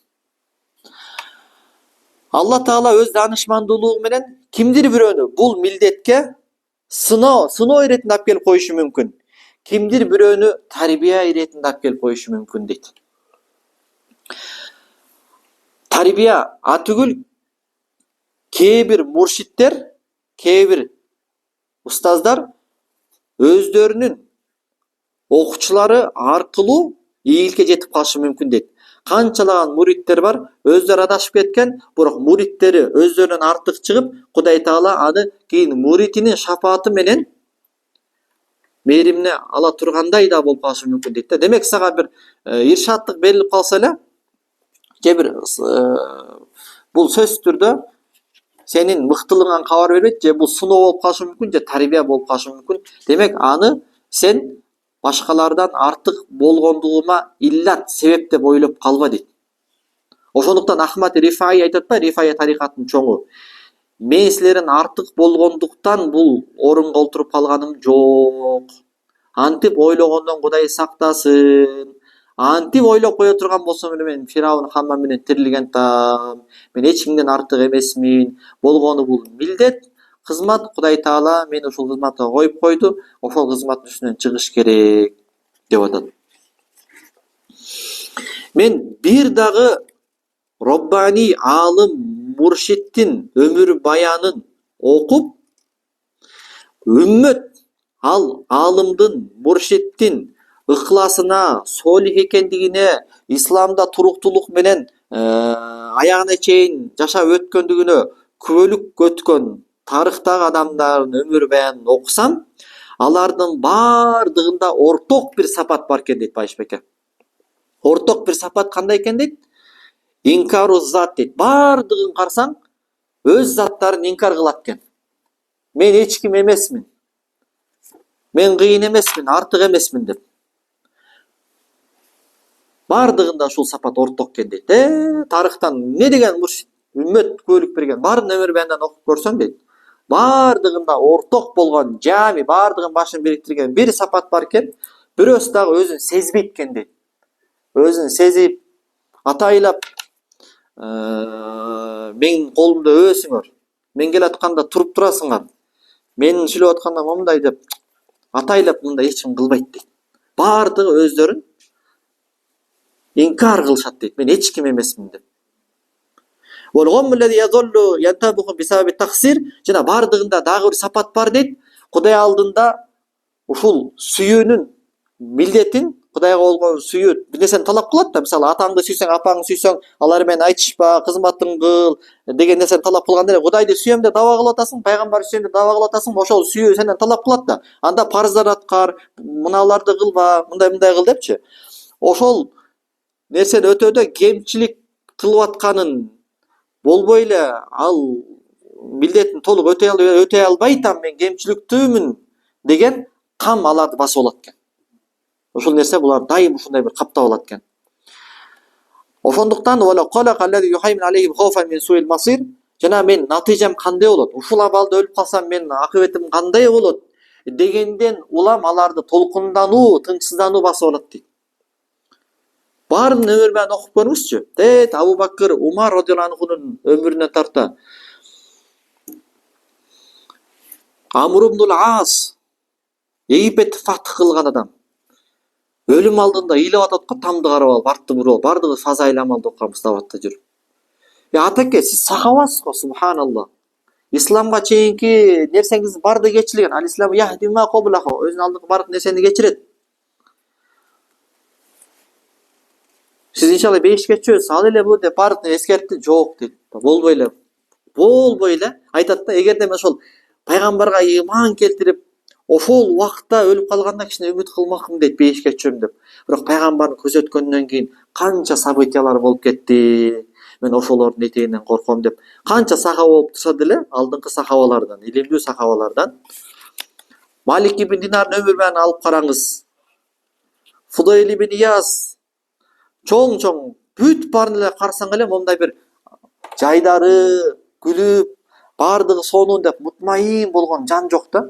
Алла Таала өз данышмандуулугу менен кимдир бирөөнү бул милдетке сыноо иретинде алып келип коюшу мүмкүн. Кимдир бирөөнү тарбия иретинде алып келип коюшу мүмкүн дейт. Тарбия атүгүл кээ бир муршиттер, кээ бир устаздар өздөрүнүн окуучулары аркылуу ийгиликке жетип калышы мүмкүн дейт. Канчалаган муриттер бар, өздөрү адашып кеткен, бирок муриттери өздөрүнөн артык чыгып, Кудай Таала аны кийин муритинин шафааты менен мээримине ала тургандай да болуп калышы мүмкүн дейт да. Демек сага бир иршаттык берилип калса эле, же бир бул сөзсүз түрдө сенин мыктылыгыңан кабар бербейт, же бул сыноо болуп калышы мүмкүн, же тарбия болуп калышы мүмкүн. Демек аны сен башкалардан артык болгондугума иллат, себеп деп ойлоп калба дейт. Ошондуктан Ахмад Рифаи айтат ба, Рифаи тарикатынын чоңу. Мен силерден артык болгондуктан бул орунга олтуруп калганым жок. Антип ойлогондон Кудай сактасын. Антип ойлоп кое турган болсом эле мен Фиравун Хамман менен тирилген таам. Мен эч кимден артык эмесмин. Болгону бул милдет, кызмат. Кудай Таала мени ушул кызматка коюп койду. Ошол кызматтын үстүнөн чыгыш керек деп атат. Мен бир дагы Роббани алым муршиттин өмүр баянын окуп, үммөт ал алымдын, муршиттин ыхласына, солих экендигине, исламда туруктуулук менен аягына чейин жашап өткөндүгүнө күбөлүк өткөн тарыхтагы адамдардын өмүр баянын окусам, алардын баардыгында орток бир сапат бар экен дейт Байыш беке. Орток бир сапат кандай экен дейт? Инкару зат дейт. Баардыгын карасаң, өз заттарын инкар кылат экен. Мен эч ким эмесмин. Мен кыйын эмесмин, артык эмесмин деп. Баардыгында ушул сапат орток экен дейт. Тарыхтан эмне деген муршит, үммөт күбөлүк берген. Баардын өмүр баяндан окуп көрсөң дейт. Баардыгында орток болгон, жами баардыгын башын бириктирген бир сапат бар экен. Бирөөсү дагы өзүн сезбейт экен дейт. Өзүн сезип, атайлап менин колумда өбөсүңөр. Мен келатканда туруп турасыңар. Мен сүйлөп атканда момундай деп атайлап мындай эч ким кылбайт дейт. Баардыгы өздөрүн инкар кылышат дейт. Мен эч ким эмесмин деп. Жана баардыгында дагы бир сапат бар дейт. Кудай алдында ушул сүйүүнүн милдетин, Кудайга болгон сүйүү бир нерсени талап кылат да. Мисалы, атаңды сүйсөң, апаңды сүйсөң, алар менен айтышпа, кызматын кыл деген нерсени талап кылганда эле Кудайды сүйөм деп даба кылып атасың, пайгамбарды сүйөм деп даба кылып атасың, ошол сүйүү сенден талап кылат да. Анда парыздар аткар, мыналарды кылба, мындай кыл депчи. Ошол нерсени өтөөдө кемчилик кылып атканын болбой эле ал милдетин толук өтөй албайтам, мен кемчиликтүүмүн деген кам аларды басып алат экен. Ушул нерсе булар дайым ушундай бир каптап алат экен. Ошондуктан жана мен натыйжам кандай болот? Ушул абалда өлүп калсам мен акыбетим кандай болот дегенден улам аларды толкундануу, тынчсыздануу басып алат дейт. Баарын өмүр баянын окуп көрүңүзчү. Дейт Абу Бакыр, Умар радыйаллаху анхунун өмүрүнө тарта. Амр ибн Ас, Египет фатх кылган адам. Өлүм алдында ыйлап атат го, тамды карап алып, артты буруп алып, баардыгы фазаил амалды окуган Мустафатта жүрүп. Атаке, сиз сахабасыз го, субханалла. Исламга чейинки нерсеңиз барды кечирген. Ал ислам яхдима каблаху, өзүнүн алдыңкы бардык нерсени кечирет. Сиз иншалла бейишке чөбүсүз, ал эле бу деп бардыгын эскертти, жок дейт. Болбой эле айтат да, эгерде мен ошол пайгамбарга ыйман келтирип, ошол убакта өлүп калганда кичине үмүт кылмакмын дейт, бейишке чөм деп. Бирок пайгамбарды көрсөткөндөн кийин канча событиялар болуп кетти. Мен ошолордун этегинен корком деп. Канча сахаба болуп турса деле, алдыңкы сахабалардан, илимдүү сахабалардан. Малик ибн Динардын өмүр баянын алып караңыз. Фудайл ибн Ияз, чоң бүт баарын эле карасаң эле момундай бир жайдары, күлүп, баардыгы сонун деп мутмайын болгон жан жок да.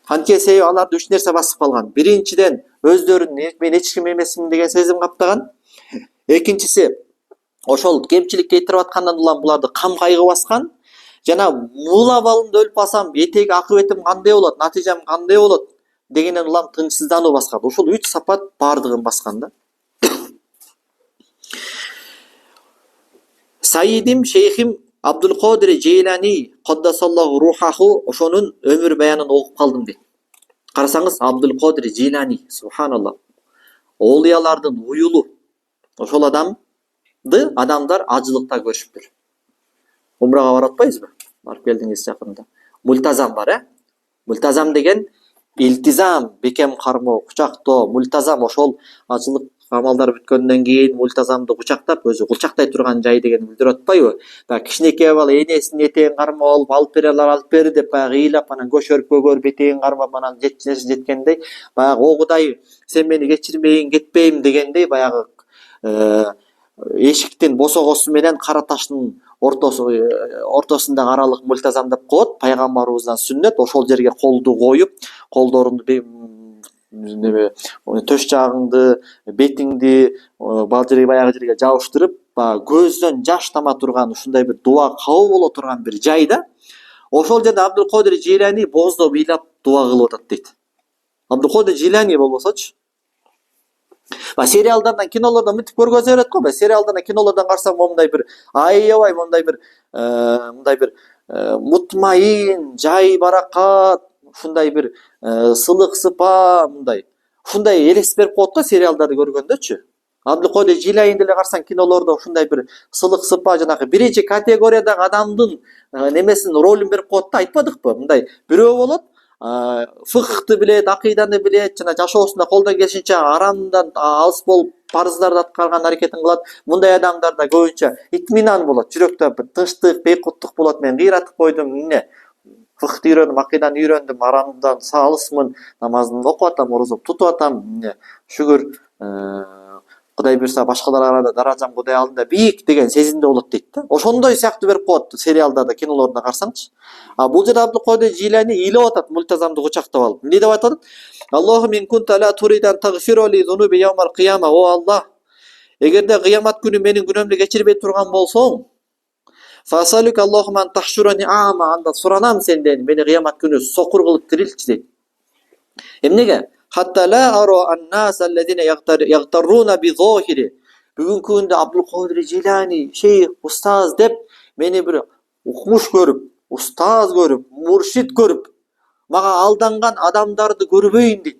Анткени себеби аларды үч нерсе басып калган. Биринчиден, өздөрүн мен эч ким эмесмин деген сезим каптаган. Экинчиси, ошол кемчилик кетирип аткандан улам буларды кам кайгы баскан. Жана бул абалымда өлүп калсам, этеги акыбетим кандай болот, натыйжам кандай болот дегенден улам тынчсыздануу баскан. Ушул үч сапат баардыгын баскан да. Сайидим, шейхим Абдул-Кадир Джейлани каддасаллаху рухаху ошонун өмүр баянын окуп калдым дейт. Карасаңыз, Абдул-Кадир Джейлани, субханалла. оолиялардын уюлу. Ошол адамдар ажылыкта көрүшүптүр. Умрага барып атпайбызбы? Барып келдиңиз жакында. Мультазам бар, Мультазам деген илтизам, бекем кармоо, кучактоо, мультазам ошол ажылык амалдар бүткөндөн кийин мультазамды кучактап, өзү кулчактай турган жай дегенди билдирип атпайбы? Баягы кичинекей бала энесинин этегин кармап алып бери деп баягы ыйлап анан көшөрүп көгөрүп этегин кармап анан жеткендей, баягы о Кудай, сен мени кечирмейин кетпейм дегендей баягы эшиктин босогосу менен кара таштын ортосундагы аралык мультазам деп коет. Пайгамбарыбыздан сүннөт. Ошол жерге колду коюп, колдорунду төш жагыңды, бетиңди баягы жерге жабыштырып, көздөн жаш тама турган ушундай бир дуа кабыл боло турган бир жайда. Ошол жерде Абдулкодир Жыйлани бооздоп ыйлап дуа кылып атат дейт. Абдулкодир Жыйлани болбосочу. Сериалдардан, кинолордон мынтип көргөзө берет го. Сериалдардан, кинолордон карасаң, момундай бир аябай мындай бир мутмайын, жай баракат, ушундай бир сылык сыпа, ушундай элес берип коет го сериалдарды көргөндөчү. Абдулкодир Жыйлани деле карасаң, кинолордо ушундай бир сылык сыпа, жанагы биринчи категориядагы адамдын немесин, ролун берип коет да, айтпадыкпы? Мындай бирөө болот, фыкхты билет, акыйданы билет, жана жашоосунда колдон келишинче арамдан алыс болуп парыздарды аткарган аракетин кылат. Мындай адамдарда көбүнчө итминан болот, жүрөктө бир тынчтык, бейкуттук болот. Мен кыйратып койдум, фыкхты үйрөндүм, акыйданы үйрөндүм, арамдан алысмын, намазымды окуп атам, орозомду тутуп атам, шүгүр, Кудай буйрса башкалар арасында даражам Кудай алдында бийик деген сезимде болот дейт да. Ошондой сыяктуу берип коет сериалдарда, кинолордо карасаңчы. Бул жерде Абдулкодир Жыйлани ыйлап атат, мультазамды кучактап алып. Эмне деп атат? Аллаху мин кунта ла туридан тагфироли зунуби яумал кыяма. О Аллах, эгерде кыямат күнү менин күнөөмдү кечирбей турган болсоң, фасалук Аллахумма ан тахшурани ама, анда суранам сенден мени кыямат күнү сокур кылып тирилчи дейт. Эмнеге? Hatta la aro an-nas allazina yaghtarruna bi zahiri. Бүгүнкү күндө Абдулкодир Жыйлани, шейх, устаз деп мени бир укмуш көрүп, устаз көрүп, муршид көрүп, мага алданган адамдарды көрбөйүн дейт.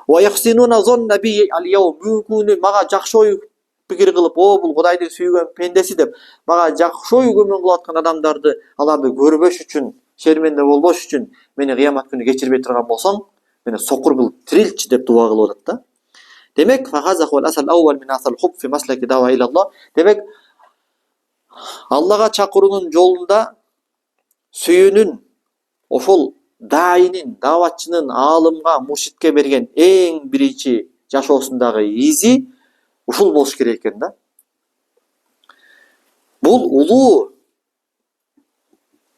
Wa yahsinuna zanna bi al-yawm. Бүгүнкү күнү мага жакшы ой пикир кылып, бул Кудайдын сүйгөн пендеси деп мага жакшы ой көмөн кылып аткан адамдарды, аларды көрбөш үчүн, шерменде болбош үчүн мени кыямат күнү кечирбей турган болсоң, мени сокур кылып тирилчи деп дуа кылып атат да. Демек, фахазаху ал-асал awwal min asal hub fi maslaki dawa ila Allah. Демек, Аллага чакыруунун жолунда сүйүүнүн, ошол дайынын, даватчынын аалымга, муршидке берген эң биринчи жашоосундагы изи ушул болуш керек экен да. Бул улуу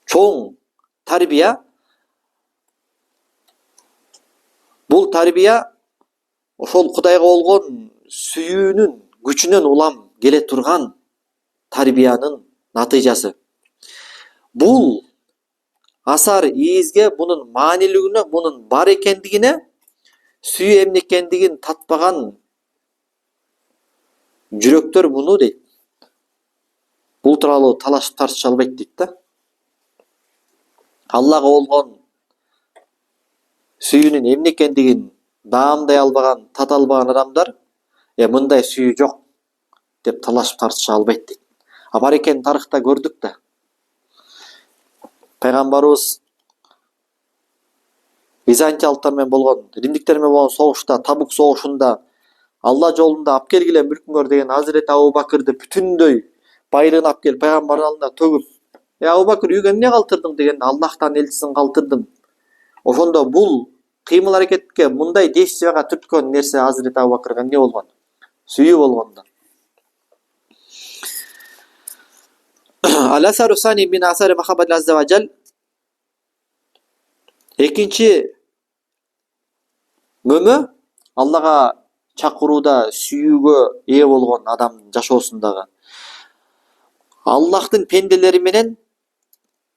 чоң тарбия. Бул тарбия ошол Кудайга болгон сүйүүнүн күчүнөн улам келе турган тарбиянын натыйжасы. Бул асар иизге, бунун маанилигине, бунун бар экендигине, сүйүү эмне экендигин татпаган жүрөктөр муну дейт. Бул тууралуу талашып тартыша албайт дейт да. Аллага болгон сүйүүнүн эмне экендигин даамдай албаган, тата албаган адамдар мындай сүйүү жок деп талашып тартыша албайт дейт. Бар экенин тарыхта көрдүк да. Пайгамбарыбыз византиялыктар менен болгон, римдиктер менен болгон согушта, Табук согушунда Алла жолунда алып келгиле мүлкүңөр деген Азирети Абу Бакырды бүтүндөй байлыгын алып келип пайгамбардын алдына төгүп, Абу Бакыр үйгө эмне калтырдың дегенде, Аллахтан элчисин калтырдым. Ошондо бул кыймыл аракетке, мындай действияга түрткөн нерсе Азирети Абу Бакырга эмне болгон? Сүйүү болгон да. Ал-асару сани мин асари махаббат азза ва жал. Экинчи мөмө Аллага чакырууда сүйүүгө ээ болгон адамдын жашоосундагы Аллахтын пенделери менен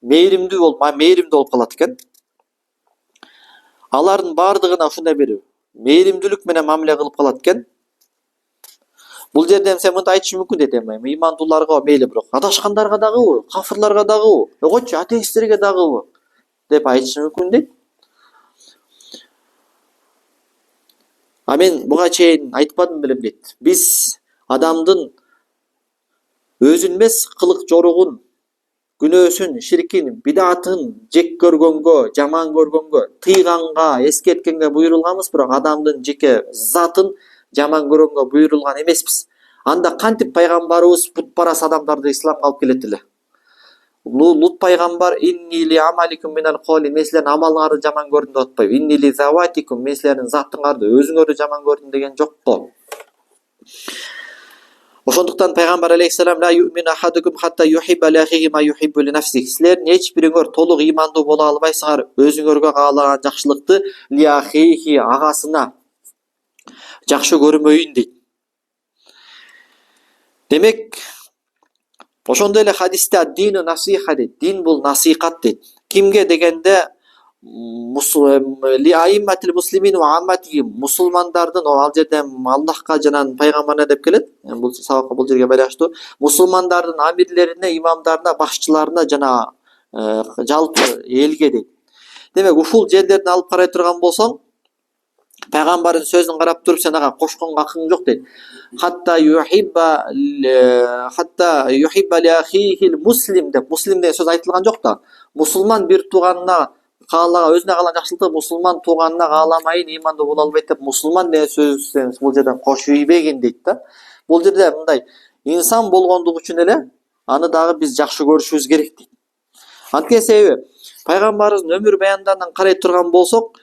мээримдүү болуп калат экен. Алардын бардыгына ушундай бир мээримдүүлүк менен мамиле кылып калат экен. Бул жерде сен мындай айтышы мүмкүн дейт, ыймандууларга мейли, бирок адашкандарга дагыбы, кафырларга дагыбы, койчу атеисттерге дагыбы деп айтышы мүмкүн дейт. мен буга чейин айтпадым белем дейт. Биз адамдын өзүн эмес кылык жоругун, күнөөсүн, ширкин, бидатын жек көргөнгө, жаман көргөнгө, тыйганга, эскерткенге буйрулганбыз, бирок адамдын жеке затын жаман көргөнгө буйрулган эмеспиз. Анда кантип пайгамбарыбыз путпарас адамдарды исламга алып келет эле? Лут пайгамбар иннили амаликум минал коли, мен силердин амалыңарды жаман көрдүм деп атпайбы. Иннили заватикум, мен силердин затыңарды, өзүңөрдү жаман көрдүм деген жок го. Ошондуктан пайгамбар алейхиссалам ла юмин ахадукум хатта юхибба ли ахихи ма юхиббу ли нафсих. Силердин эч бириңөр толук ыймандуу боло албайсыңар өзүңөргө каалаган жакшылыкты ли ахихи, агасына жакшы көрмөйүн дейт. Демек, ошондой эле хадисте аддину насиха дейт. Дин бул насихат дейт. Кимге дегенде ли аимматил муслимин ва амматихим, мусулмандардын, ал жерде Аллахка жана пайгамбарына деп келет. Бул сабакка бул жерге байланыштуу. Мусулмандардын амирлерине, имамдарына, башчыларына жана жалпы элге дейт. Демек, ушул жерлерден алып карай турган болсоң, пайгамбардын сөзүн карап туруп сен ага кошконго акың жок дейт. Хатта юхибба ли ахихил муслим деп, муслим деген сөз айтылган жок да. Мусулман бир тууганына өзүнө каалаган жакшылыкты мусулман тууганына кааламайын, ыймандуу боло албайт деп, мусулман деген сөз бул жерден кошуп ийбегин дейт да. Бул жерде мындай, инсан болгондугу үчүн эле аны дагы биз жакшы көрүшүбүз керек дейт. Анткени себеби пайгамбарыбыздын өмүр баяндарынан карай турган болсок,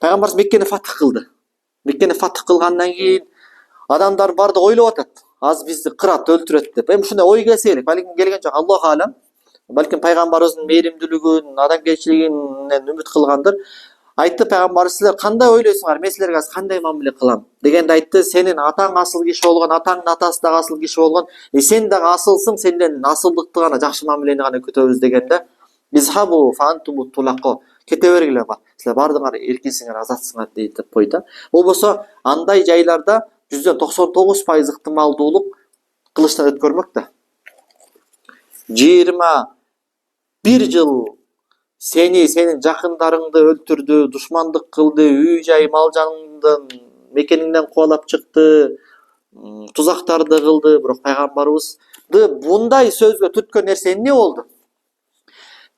пайгамбарыбыз Меккени фатх кылды. Меккени фатх кылгандан кийин адамдар бардыгы ойлоп атат, аз бизди кырат, өлтүрөт деп. Ушундай ой келсе керек, балким келген жок, Аллах алам. Балким пайгамбарыбыздын мээримдүүлүгүн, адамгерчилигинен үмүт кылгандыр. Айтты пайгамбарыбыз, силер кандай ойлойсуңар, мен силерге азыр кандай мамиле кылам дегенде айтты, сенин атаң асыл киши болгон, атаңдын атасы дагы асыл киши болгон, сен дагы асылсың, сенден асылдыкты гана, жакшы мамилени гана күтөбүз дегенде, изхабу фантуму тулако, кете бергиле ба, силер бардыгыңар эркинсиңер, азатсыңар дейт деп койду. Болбосо андай жайларда 99% ыктымалдуулук кылычтан өткөрмөк да. 21 жыл сенин жакындарыңды өлтүрдү, душмандык кылды, үй жай мал жаныңдын мекениңден кубалап чыкты, тузактарды кылды, бирок пайгамбарыбызды мындай сөзгө түрткөн нерсе эмне болду?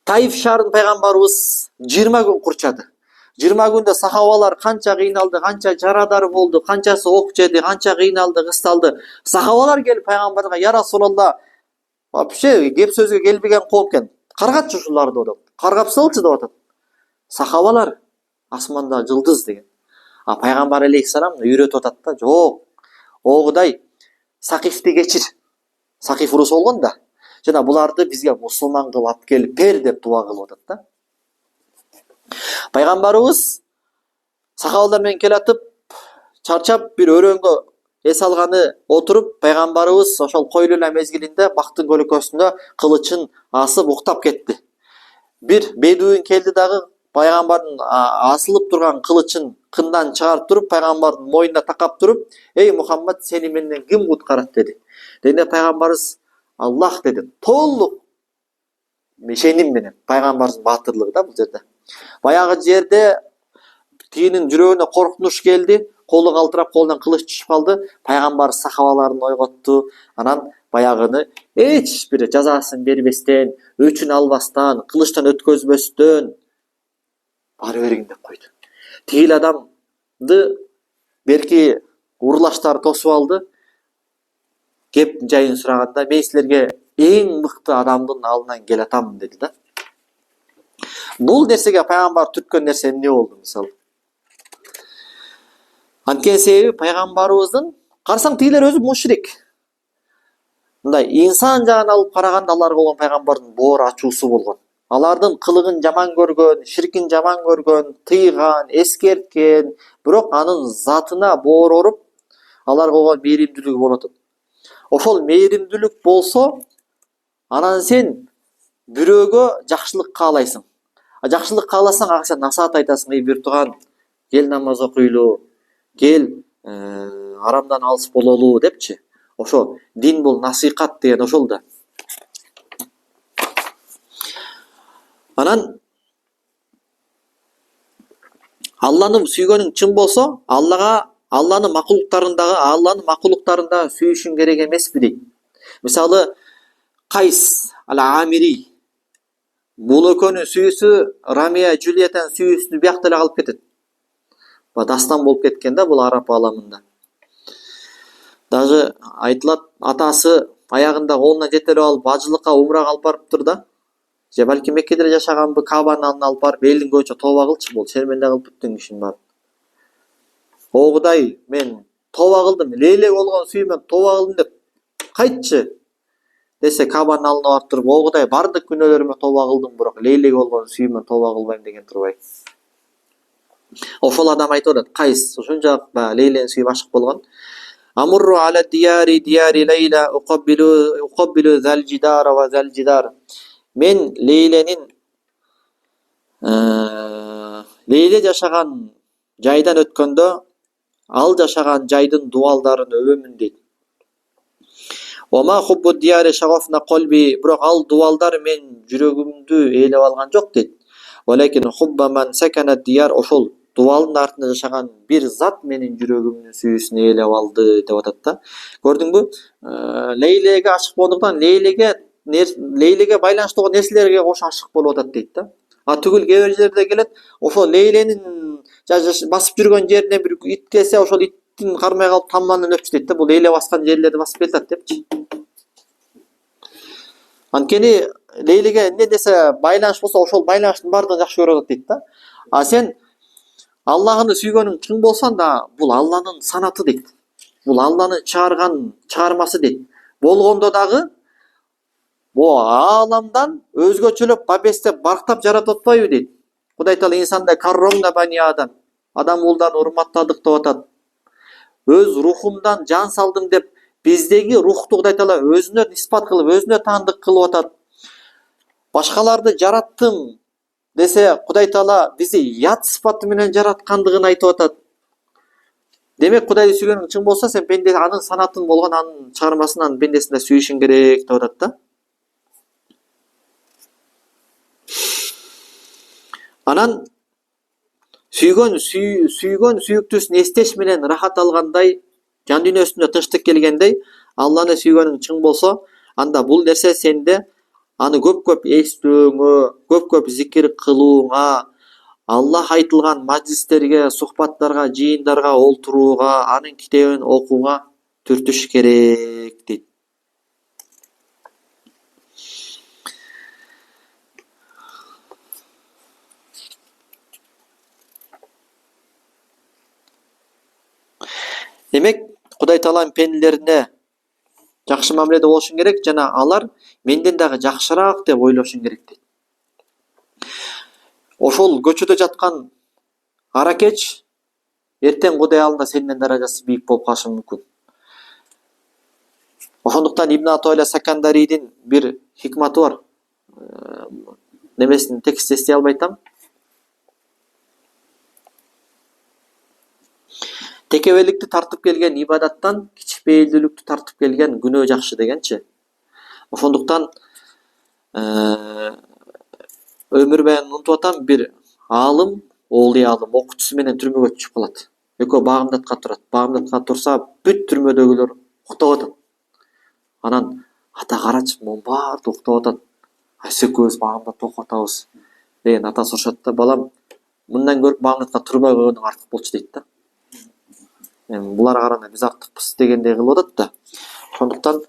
Таиф шаарын пайгамбарыбыз 20 күн курчады. 20 күндө сахабалар канча кыйналды, канча жарадар болду, канчасы ок жеди, канча кыйналды, кысталды. Сахабалар келип пайгамбарга, я Расулалла, вообще кеп сөзгө келбеген коом экен, каргатчы ушуларды деп. Каргап салчы деп атат. Сахабалар асманда жылдыз деген. А пайгамбар алейхиссалам үйрөтүп атат да, жок. Огудай Сакифти кечир. Сакиф урус болгон да. Жана буларды бизге мусулман кылып алып келип бер деп дуа кылып атат да. Пайгамбарыбыз сахабалар менен келатып, чарчап бир өрөнгө эс алганы отуруп, пайгамбарыбыз ошол койлуна мезгилинде бактын көлөкөсүндө кылычын асып уктап кетти. Бир бедуин келди дагы пайгамбардын асылып турган кылычын кындан чыгарып туруп, пайгамбардын мойнуна такап туруп, эй Мухаммад, сени менден ким куткарат деди. Дегенде пайгамбарыбыз Аллах деди. Толук ишеним менен пайгамбардын баатырлыгы да бул жерде. Баягы жерде тигинин жүрөгүнө коркунуч келди, колу калтырап, колунан кылыч түшүп калды. Пайгамбар сахабаларын ойготту. Анан баягыны эч бир жазасын бербестен, өчүн албастан, кылычтан өткөзбөстөн бары бергин деп койду. Тигил адамды берки урлаштар тосуп алды. Кеп жайын сураганда, мен силерге эң мыкты адамдын алдынан келатам деди да. Бул нерсеге пайгамбар түрткөн нерсе эмне болду мисалы? Анткени себеби пайгамбарыбыздын, карасаң тигилер өзү мушрик. Мындай инсан жагын алып караганда аларга болгон пайгамбардын боор ачуусу болгон. Алардын кылыгын жаман көргөн, ширкин жаман көргөн, тыйган, эскерткен, бирок анын затына боор оруп, аларга болгон мээримдүүлүгү болот. Ошол мээримдүүлүк болсо, анан сен бирөөгө жакшылык каалайсың. Жакшылык кааласаң, ага сен насаат айтасың, эй бир тууган, кел намаз окуйлу, кел арамдан алыс бололу депчи. Ошо дин бул насихат деген ошол да. Алланы сүйгөнүң чын болсо, Алланы макулуктарындагы сүйүшүң керек эмеспи дейт. Мисалы, Кайс ал-Амири бул экөөнүн сүйүүсү Ромео Джульеттанын сүйүүсү биякта эле калып кетет. Дастан болуп кеткен да бул араб ааламында. Даже айтылат, атасы аягында колуна жетелеп алып ажылыкка умрага алып барыптыр да. Же балки Меккеде жашаганбы, Кабанын алдына алып барып элдин көбүнчө тооба кылчы, бул сени менен кылып бүттүң ишин баарын. О Кудай, мен тооба кылдым, лейлек болгон сүйүүмөн тооба кылдым деп кайтчы десе, Кабанын алдына барып туруп, о Кудай, бардык күнөөлөрүмө тооба кылдым, бирок лейлек болгон сүйүүмөн тооба кылбайм деген турбайбы. Ошол адам айтып атат, Кайс ушунчалык баягы лейленин сүйүп ашык болгон. Амурру аля диари лейла уқаббилу зал жидара ва зал жидар. Мен Лейле жашаган жайдан өткөндө, ал жашаган жайдын дубалдарын өбөмүн дейт. Ома хуббу диари шагофна колби, бирок ал дубалдар мен жүрөгүмдү ээлеп алган жок дейт. Валекин хубба ман сакана дияр, ошол дубалдын артында жашаган бир зат менин жүрөгүмдүн сүйүүсүн ээлеп алды деп атат да. Көрдүңбү? Лейлеге ашык болгондуктан лейлеге байланыштуу нерселерге кошо ашык болуп атат дейт да. Түгүл кээ бир жерде келет, ошол лейленин басып жүргөн жерине бир ит келсе, ошол иттин кармай калып таманын өпчү дейт да. Бул лейле баскан жерлерди басып келатат депчи. Анткени лейлеге эмне десе байланыш болсо, ошол байланыштын баардыгын жакшы көрүп атат дейт да. А сен Аллахны сүйгөнүң чын болсо анда бул Алланын санаты дейт. Бул Алланын чыгармасы дейт. Болгондо дагы бул ааламдан өзгөчөлөп бабестеп барктап жаратып атпайбы дейт. Кудай Таала инсанда карромна бани адам. Адам уулдарын урматтадык деп атат. Өз рухумдан жан салдым деп биздеги рухту Кудай Таала өзүнө испат кылып, өзүнө таандык кылып атат. Башкаларды жараттым десе, Кудай Таала бизди ят сыпаты менен жараткандыгын айтып атат. Демек, Кудайды сүйгөнүң чын болсо, сен анын санатын болгон, анын чыгармасын, анын пендесин сүйүшүң керек деп атат да. Анан сүйгөн сүйүктүүсүн эстеш менен рахат алгандай, жан дүйнөсүнө тынчтык келгендей, Алланы сүйгөнүң чын болсо, анда бул нерсе сенде аны көп эстөөңө, көп зикир кылууңа, Аллах айтылган мажлистерге, сухбаттарга, жыйындарга олтурууга, анын китебин окууга түртүш керек дейт. Демек, Кудай Тааланын пенделерине жакшы мамиледе болушуң керек, жана алар менден дагы жакшыраак деп ойлошуң керек дейт. Ошол көчөдө жаткан аракеч эртең Кудай алдында сенден даражасы бийик болуп калышы мүмкүн. Ошондуктан Ибн Атойла Сакандарийдин бир хикматы бар. Немесин текстти эстей албай атам. Текебеликти тартып келген ибадаттан кичпейилдүүлүктү тартып келген күнөө жакшы дегенчи. Ошондуктан өмүр баянын унутуп атам, бир аалым, олий аалым окуучусу менен түрмөгө түшүп калат. Экөө Багымдатка турат. Багымдатка турса, бүт түрмөдөгүлөр уктап атат. Анан ата карачы, монун баары уктап атат. Сиз экөөбүз Багымдатта окуп атабыз деген ата сурашат да, балам, мындан көрүп Багымдатка турбай койгонуң артык болчу дейт да. Буларга караганда биз артыкпыз дегендей кылып атат да. Ошондуктан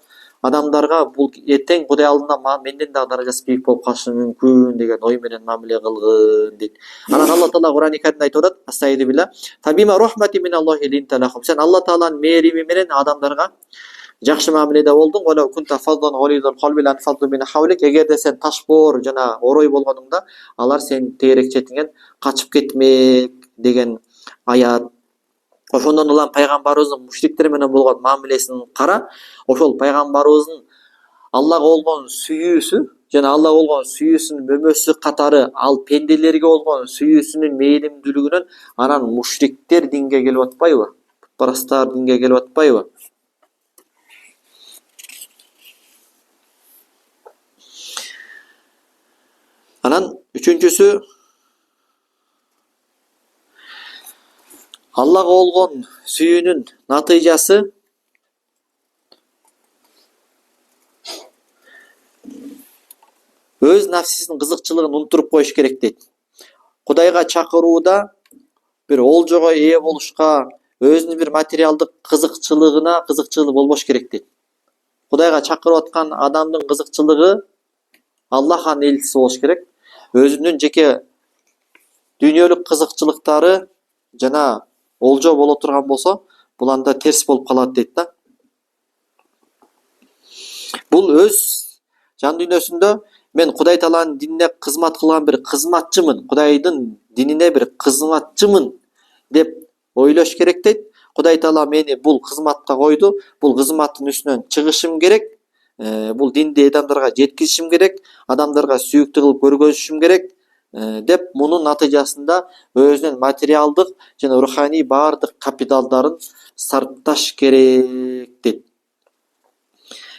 адамдарга бул эртең Кудай алдында менден дагы даражасы бийик болуп калышы мүмкүн деген ой менен мамиле кылгын дейт. Анан Алла Таала Кур'ан-ы Каримде айтып атат: "Астагфиру билла, фабима рахмати миналлахи линта лахум". Сен Алла Тааланын мээрими менен адамдарга жакшы мамиледе болдуң. "Вала кунта фаддан гhalidul qalbi lan faddu min hawlik". Эгерде сен ташбоор жана орой болгонуңда, алар сенин тегерек четиңен качып кетмек деген аят. Ошондон улам пайгамбарыбыздын мушриктер менен болгон мамилесин кара. Ошол пайгамбарыбыздын Аллага болгон сүйүүсү жана Аллага болгон сүйүүсүнүн мөмөсү катары ал пенделерге болгон сүйүүсүнүн мээримдүүлүгүнөн анан мушриктер динге келип атпайбы? Путпарастар динге келип атпайбы? Анан үчүнчүсү, Аллага болгон сүйүүнүн натыйжасы өз нафсисинин кызыкчылыгын унутуруп коюш керек дейт. Кудайга чакырууда бир олжого ээ болушка, өзүнүн бир материалдык кызыкчылыгы болбош керек дейт. Кудайга чакырып аткан адамдын кызыкчылыгы Аллаханын элчиси болуш керек. Өзүнүн жеке дүйнөлүк кызыкчылыктары жана олжо боло турган болсо, бул анда терс болуп калат дейт да. Бул өз жан дүйнөсүндө мен Кудай Тааланын динине кызмат кылган бир кызматчымын, Кудайдын динине бир кызматчымын деп ойлош керек дейт. Кудай Таала мени бул кызматка койду, бул кызматтын үстүнөн чыгышым керек, бул динди адамдарга жеткизишим керек, адамдарга сүйүктүү кылып көргөзүшүм керек деп мунун натыйжасында өзүнүн материалдык жана руханий баардык капиталдарын сарпташ керек дейт.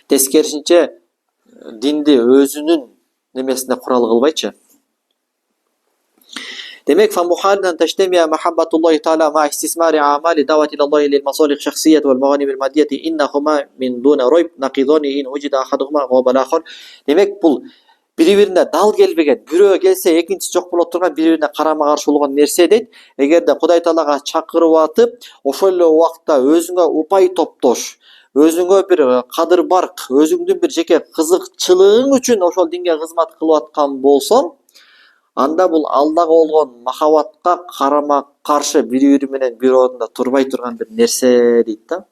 Тескерисинче динди өзүнүн немесине курал кылбайчы. Демек, فمحال أن تجتمع محبة الله تعالى مع استثمار أعمال دعوة إلى الله للمصالح الشخصية والمغانم المادية إنهما من دون ريب نقيضان إن وجد أحدهما غاب الآخر. Демек, бул бири-бирине дал келбеген, бирөө келсе экинчиси жок боло турган, бири-бирине карама-каршы болгон нерсе дейт. Эгерде Кудай Таалага чакырып атып, ошол эле убакта өзүңө упай топтош, өзүңө бир кадыр барк, өзүңдүн бир жеке кызыкчылыгың үчүн ошол динге кызмат кылып аткан болсоң, анда бул Аллага болгон махабатка карама каршы бири-бири менен бир орунда турбай турган бир нерсе дейт да.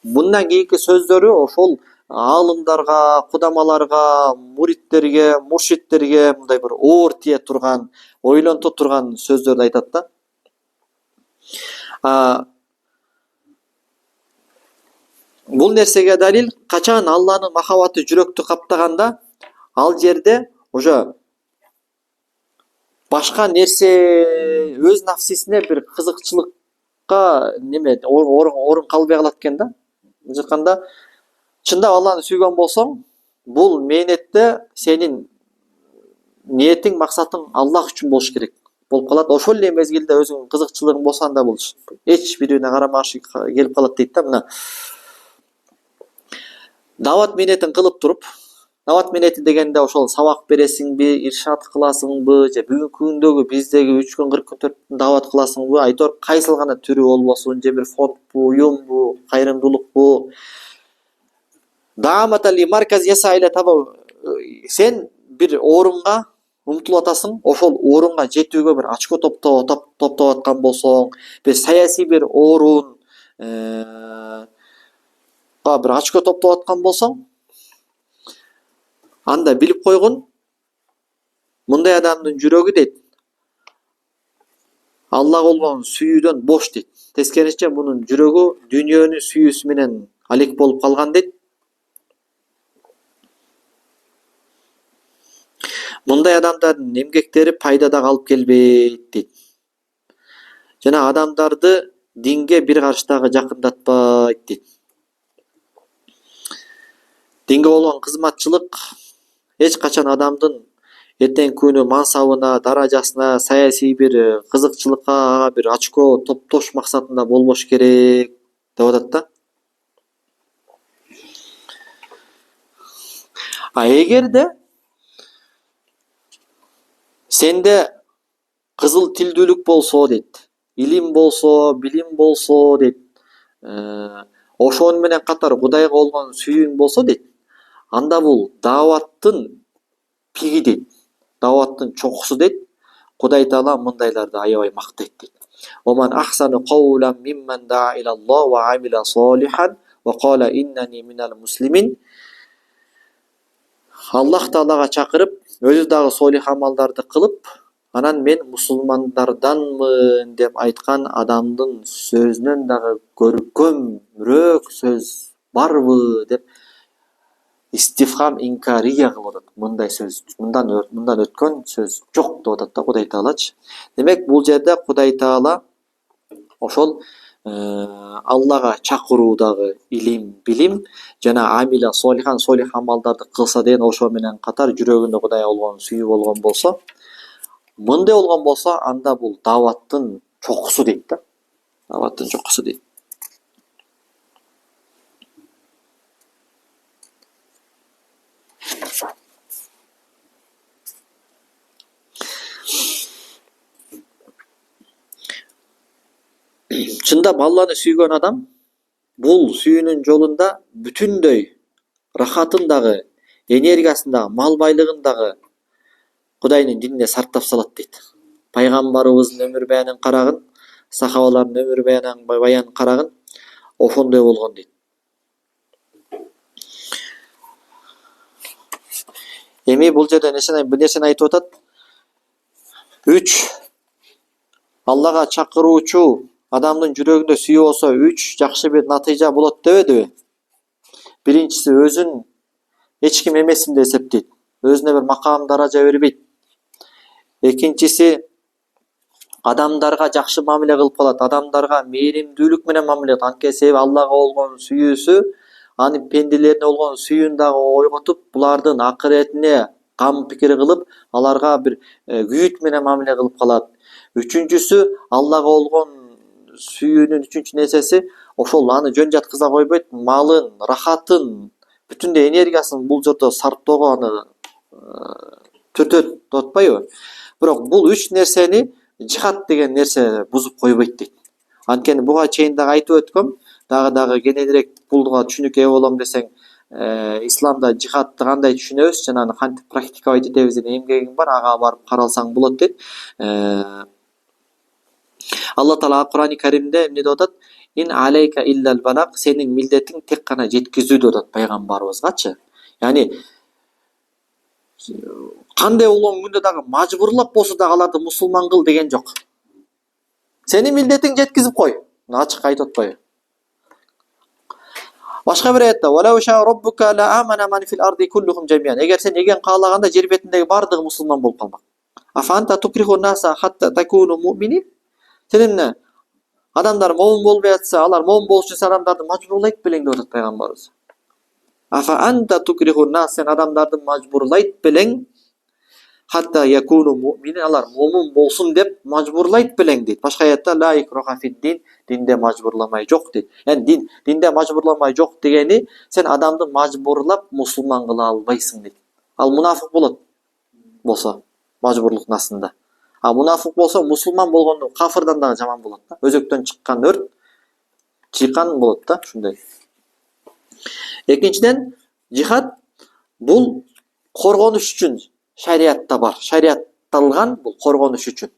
Мындан кийинки сөздөрү ошол аалымдарга, кудамаларга, муриттерге, муршиттерге мындай бир оор тие турган, ойлонто турган сөздөрдү айтат да. Бул нерсеге далил качан Алланын махабаты жүрөктү каптаганда, ал жерде уже башка нерсе өз нафсисине бир кызыкчылыкка орун калбай калат экен да. Мындайча айтканда, чындап Алланы сүйгөн болсоң, бул мээнетте сенин ниетиң, максатың Аллах үчүн болуш керек болуп калат. Ошол эле мезгилде өзүңүн кызыкчылыгың болсо, анда бул эч бирине карама каршы келип калат дейт да. Мына дават мээнетин кылып туруп, дават мээнети дегенде ошол сабак бересиңби, иршат кыласыңбы, же бүгүнкү күндөгү биздеги 3 күн 40 күн 4 күн дават кыласыңбы, айтор кайсыл гана түрү болбосун, же бир фондбу, уюмбу, кайрымдуулукпу, дааматали марказ ясайле таба, сен бир орунга умтулуп атасың, ошол орунга жетүүгө бир очко топтоп аткан болсоң, бир саясий бир орун бир очко топтоп аткан болсоң, анда билип койгун, мындай адамдын жүрөгү дейт Аллага болгон сүйүүдөн бош дейт. Тескерисинче мунун жүрөгү дүйнөнү сүйүүсү менен алек болуп калган дейт. Мындай адамдардын эмгектери пайдада калып келбейт дейт. Жана адамдарды динге бир караш дагы жакындатпайт дейт. Динге болгон кызматчылык эч качан адамдын эртеңки күнү мансабына, даражасына, саясий бир кызыкчылыкка, ага бир очко топтош максатында болбош керек деп атат да. Эгерде сенде кызыл тилдүүлүк болсо дейт, илим болсо, билим болсо дейт, ошону менен катар Кудайга болгон сүйүүң болсо дейт, анда бул дааваттын пиги дейт, дааваттын чокусу дейт. Кудай Таала мындайларды аябай мактайт дейт. Оман ахсану кауlan mimman daa ila Allah wa amila solihan wa qala innani minal muslimin. Аллах Таалага чакырып, өзү дагы солих амалдарды кылып, анан мен мусулмандарданмын деп айткан адамдын сөзүнөн дагы көркөмүрөөк сөз барбы деп истифхам инкария кылып атат. Мындай сөз, мындан өткөн сөз жок деп атат да Кудай Таалачы. Демек, бул жерде Кудай Таала ошол Аллага чакыруудагы илим, билим жана амила солихан, солих амалдарды кылса деген ошо менен катар жүрөгүндө Кудайга болгон сүйүү болгон болсо, мындай болгон болсо, анда бул дааваттын чокусу дейт да. Абаттын жокусу дейт. Чындап Алланы сүйгөн адам бул сүйүүнүн жолунда бүтүндөй рахатын дагы, энергиясын дагы, мал байлыгын дагы Кудайдын динине сарптап салат дейт. Пайгамбарыбыздын өмүр баянын карагын, сахабалардын өмүр баянын карагын, ошондой болгон дейт. Эми бул жерде бир нерсени айтып атат. 3 Аллага чакыруучу адамдын жүрөгүндө сүйүү болсо 3 жакшы бир натыйжа болот дебедиби? Биринчиси өзүн эч ким эмесмин деп эсептейт. Өзүнө бир макам даража бербейт. Экинчиси адамдарга жакшы мамиле кылып калат. Адамдарга мээримдүүлүк менен мамиле кылат. Анткени себеби Аллага болгон сүйүүсү анын пенделерине болгон сүйүүн дагы ойготуп, булардын акыретине кам пикир кылып, аларга бир күйүт менен мамиле кылып калат. Үчүнчүсү Аллага болгон сүйүүнүн үчүнчү нерсеси ошол аны жөн жаткыза койбойт, малын, рахатын, бүтүндөй энергиясын бул жерде сарптоого аны түртөт деп атпайбы? Бирок бул 3 нерсени жихад деген нерсе бузуп койбойт дейт. Анткени буга чейин дагы айтып өткөм, дагы кененирээк булга түшүнүккө ээ болом десең, исламда жихадты кандай түшүнөбүз жана аны кантип практикабайт этебиз деген эмгегим бар, ага барып каралсаң болот дейт. Алла Таала Кур'ани Каримде эмне деп атат? Ин алейка иллал балаг, сенин милдетиң тек гана жеткизүү деп атат пайгамбарыбызгачы. Яни кандай болгон күндө дагы мажбурлап болсо дагы аларды мусулман кыл деген жок. Сенин милдетиң жеткизип кой. Ачык айтып атпайбы? Башка бир аятта «Валау ша роббука ла амана ман фил арди куллухум жамиан». Эгер сен эген каалаганда жер бетиндеги бардыгы мусулман болуп калмак. Афанта тукриху наса хатта такуну му'минин. Сен эмне? Адамдар момун болбой атса, алар момун болуш үчүн адамдарды мажбурлайт белең деп атат пайгамбарыбыз. Афа анта тукриху нас, сен адамдарды мажбурлайт белең хатта якуну му'минин, алар момун болсун деп мажбурлайт белең дейт. Башка аятта ла икраха фид-дин, динде мажбурламай жок дейт. Яни динде мажбурламай жок дегени сен адамды мажбурлап мусулман кыла албайсың дейт. Ал мунафык болот болсо мажбурлуктун астында. А мунафык болсо мусулман болгондо кафырдан дагы жаман болот да. Өзөктөн чыккан өрт чыйкан болот да, ушундай. Экинчиден, жихад бул коргонуш үчүн шариатта бар. Шариатталган бул коргонуш үчүн.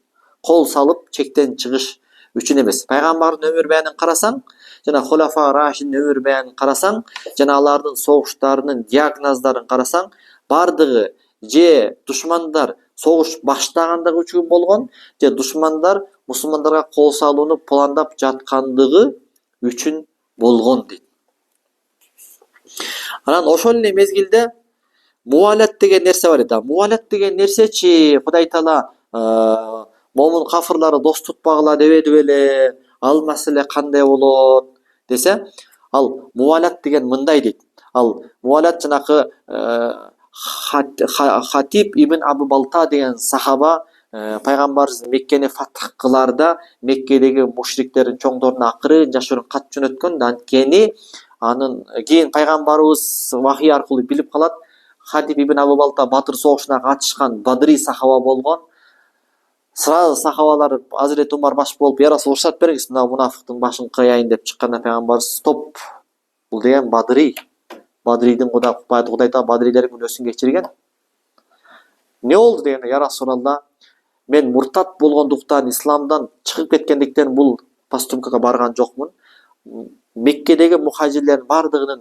Кол салып чектен чыгыш үчүн эмес. Пайгамбардын өмүр баянын карасаң, жана Хулафа Рашидин өмүр баянын карасаң, жана алардын согуштарынын диагноздарын карасаң, бардыгы же душмандар согуш баштагандыгы үчүн болгон, же душмандар мусулмандарга кол салууну пландап жаткандыгы үчүн болгон дейт. Анан ошол эле мезгилде муалат деген нерсе бар эди. Муалат деген нерсечи Кудай Таала момун кафырлары дос тутпагыла дебеди беле? Ал маселе кандай болот десе, ал муалат деген мындай дейт. Ал муалат жанакы Хатиб ибн Абу Балта деген сахаба пайгамбарыбыз Меккени фатх кыларда Меккедеги мушриктердин чоңдоруна акырын жашырын кат жөнөткөн. Анткени анын кийин пайгамбарыбыз вахий аркылуу билип калат. Хатиб ибн Абу Балта Батыр согушуна катышкан Бадри сахаба болгон. Сразу сахабалар Азирет Умар баш болуп, "Я Расул, уруксат бериңиз, мына мунафыктын башын кыяйын" деп чыкканда пайгамбарыбыз "Стоп. Бул деген Бадри. Бадридин Кудай Таала Бадрилердин күнөөсүн кечирген. Не болду дегенде, "Я Расулалла, мен муртат болгондуктан, исламдан чыгып кеткендиктен бул поступкага барган жокмун. Меккедеги мухажирлердин бардыгынын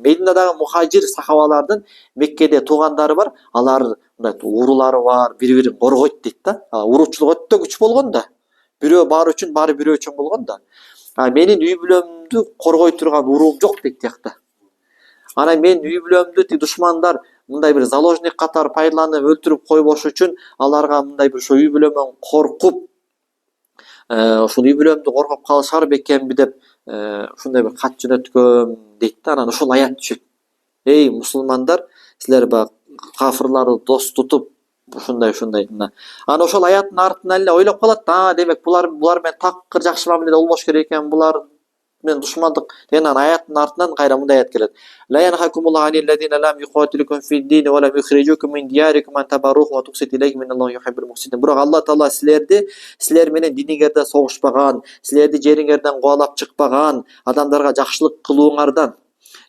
Мединадагы мухажир сахабалардын Меккеде туугандары бар. Алар мындай урулары бар, бири-бирин коргойт" дейт да. Уруучулук өтө күч болгон да. Бирөө баары үчүн, баары бирөө үчүн болгон да. Менин үй бүлөмдү коргой турган уруум жок дейт тиякта. Анан мен үй бүлөмдү тиги душмандар мындай бир заложник катары пайдаланып өлтүрүп койбош үчүн аларга мындай бир ошо үй бүлөмөн коркуп, ушул үй бүлөмдү коргоп калышар бекенби деп ушундай бир кат жөнөткөм дейт да. Анан ушул аят түшөт. Эй мусулмандар, силер баягы кафырларды дос тутуп ушундай мына. Анан ошол аяттын артынан эле ойлоп калат, демек булар менен такыр жакшы мамиледе болбош керек экен, булар менен душмандык деген. Анан аяттын артынан кайра мындай аят келет. Ла янхакумуллаху аниллазина лам юқатилукум фид-дини ва лам юхриджукум мин диярикум ан табаррухум ва туқситу илейхим инналлаху юхиббул мухсинин. Бирок Алла Таала силер менен диниңерде согушпаган, силерди жериңерден кубалап чыкпаган, адамдарга жакшылык кылууңардан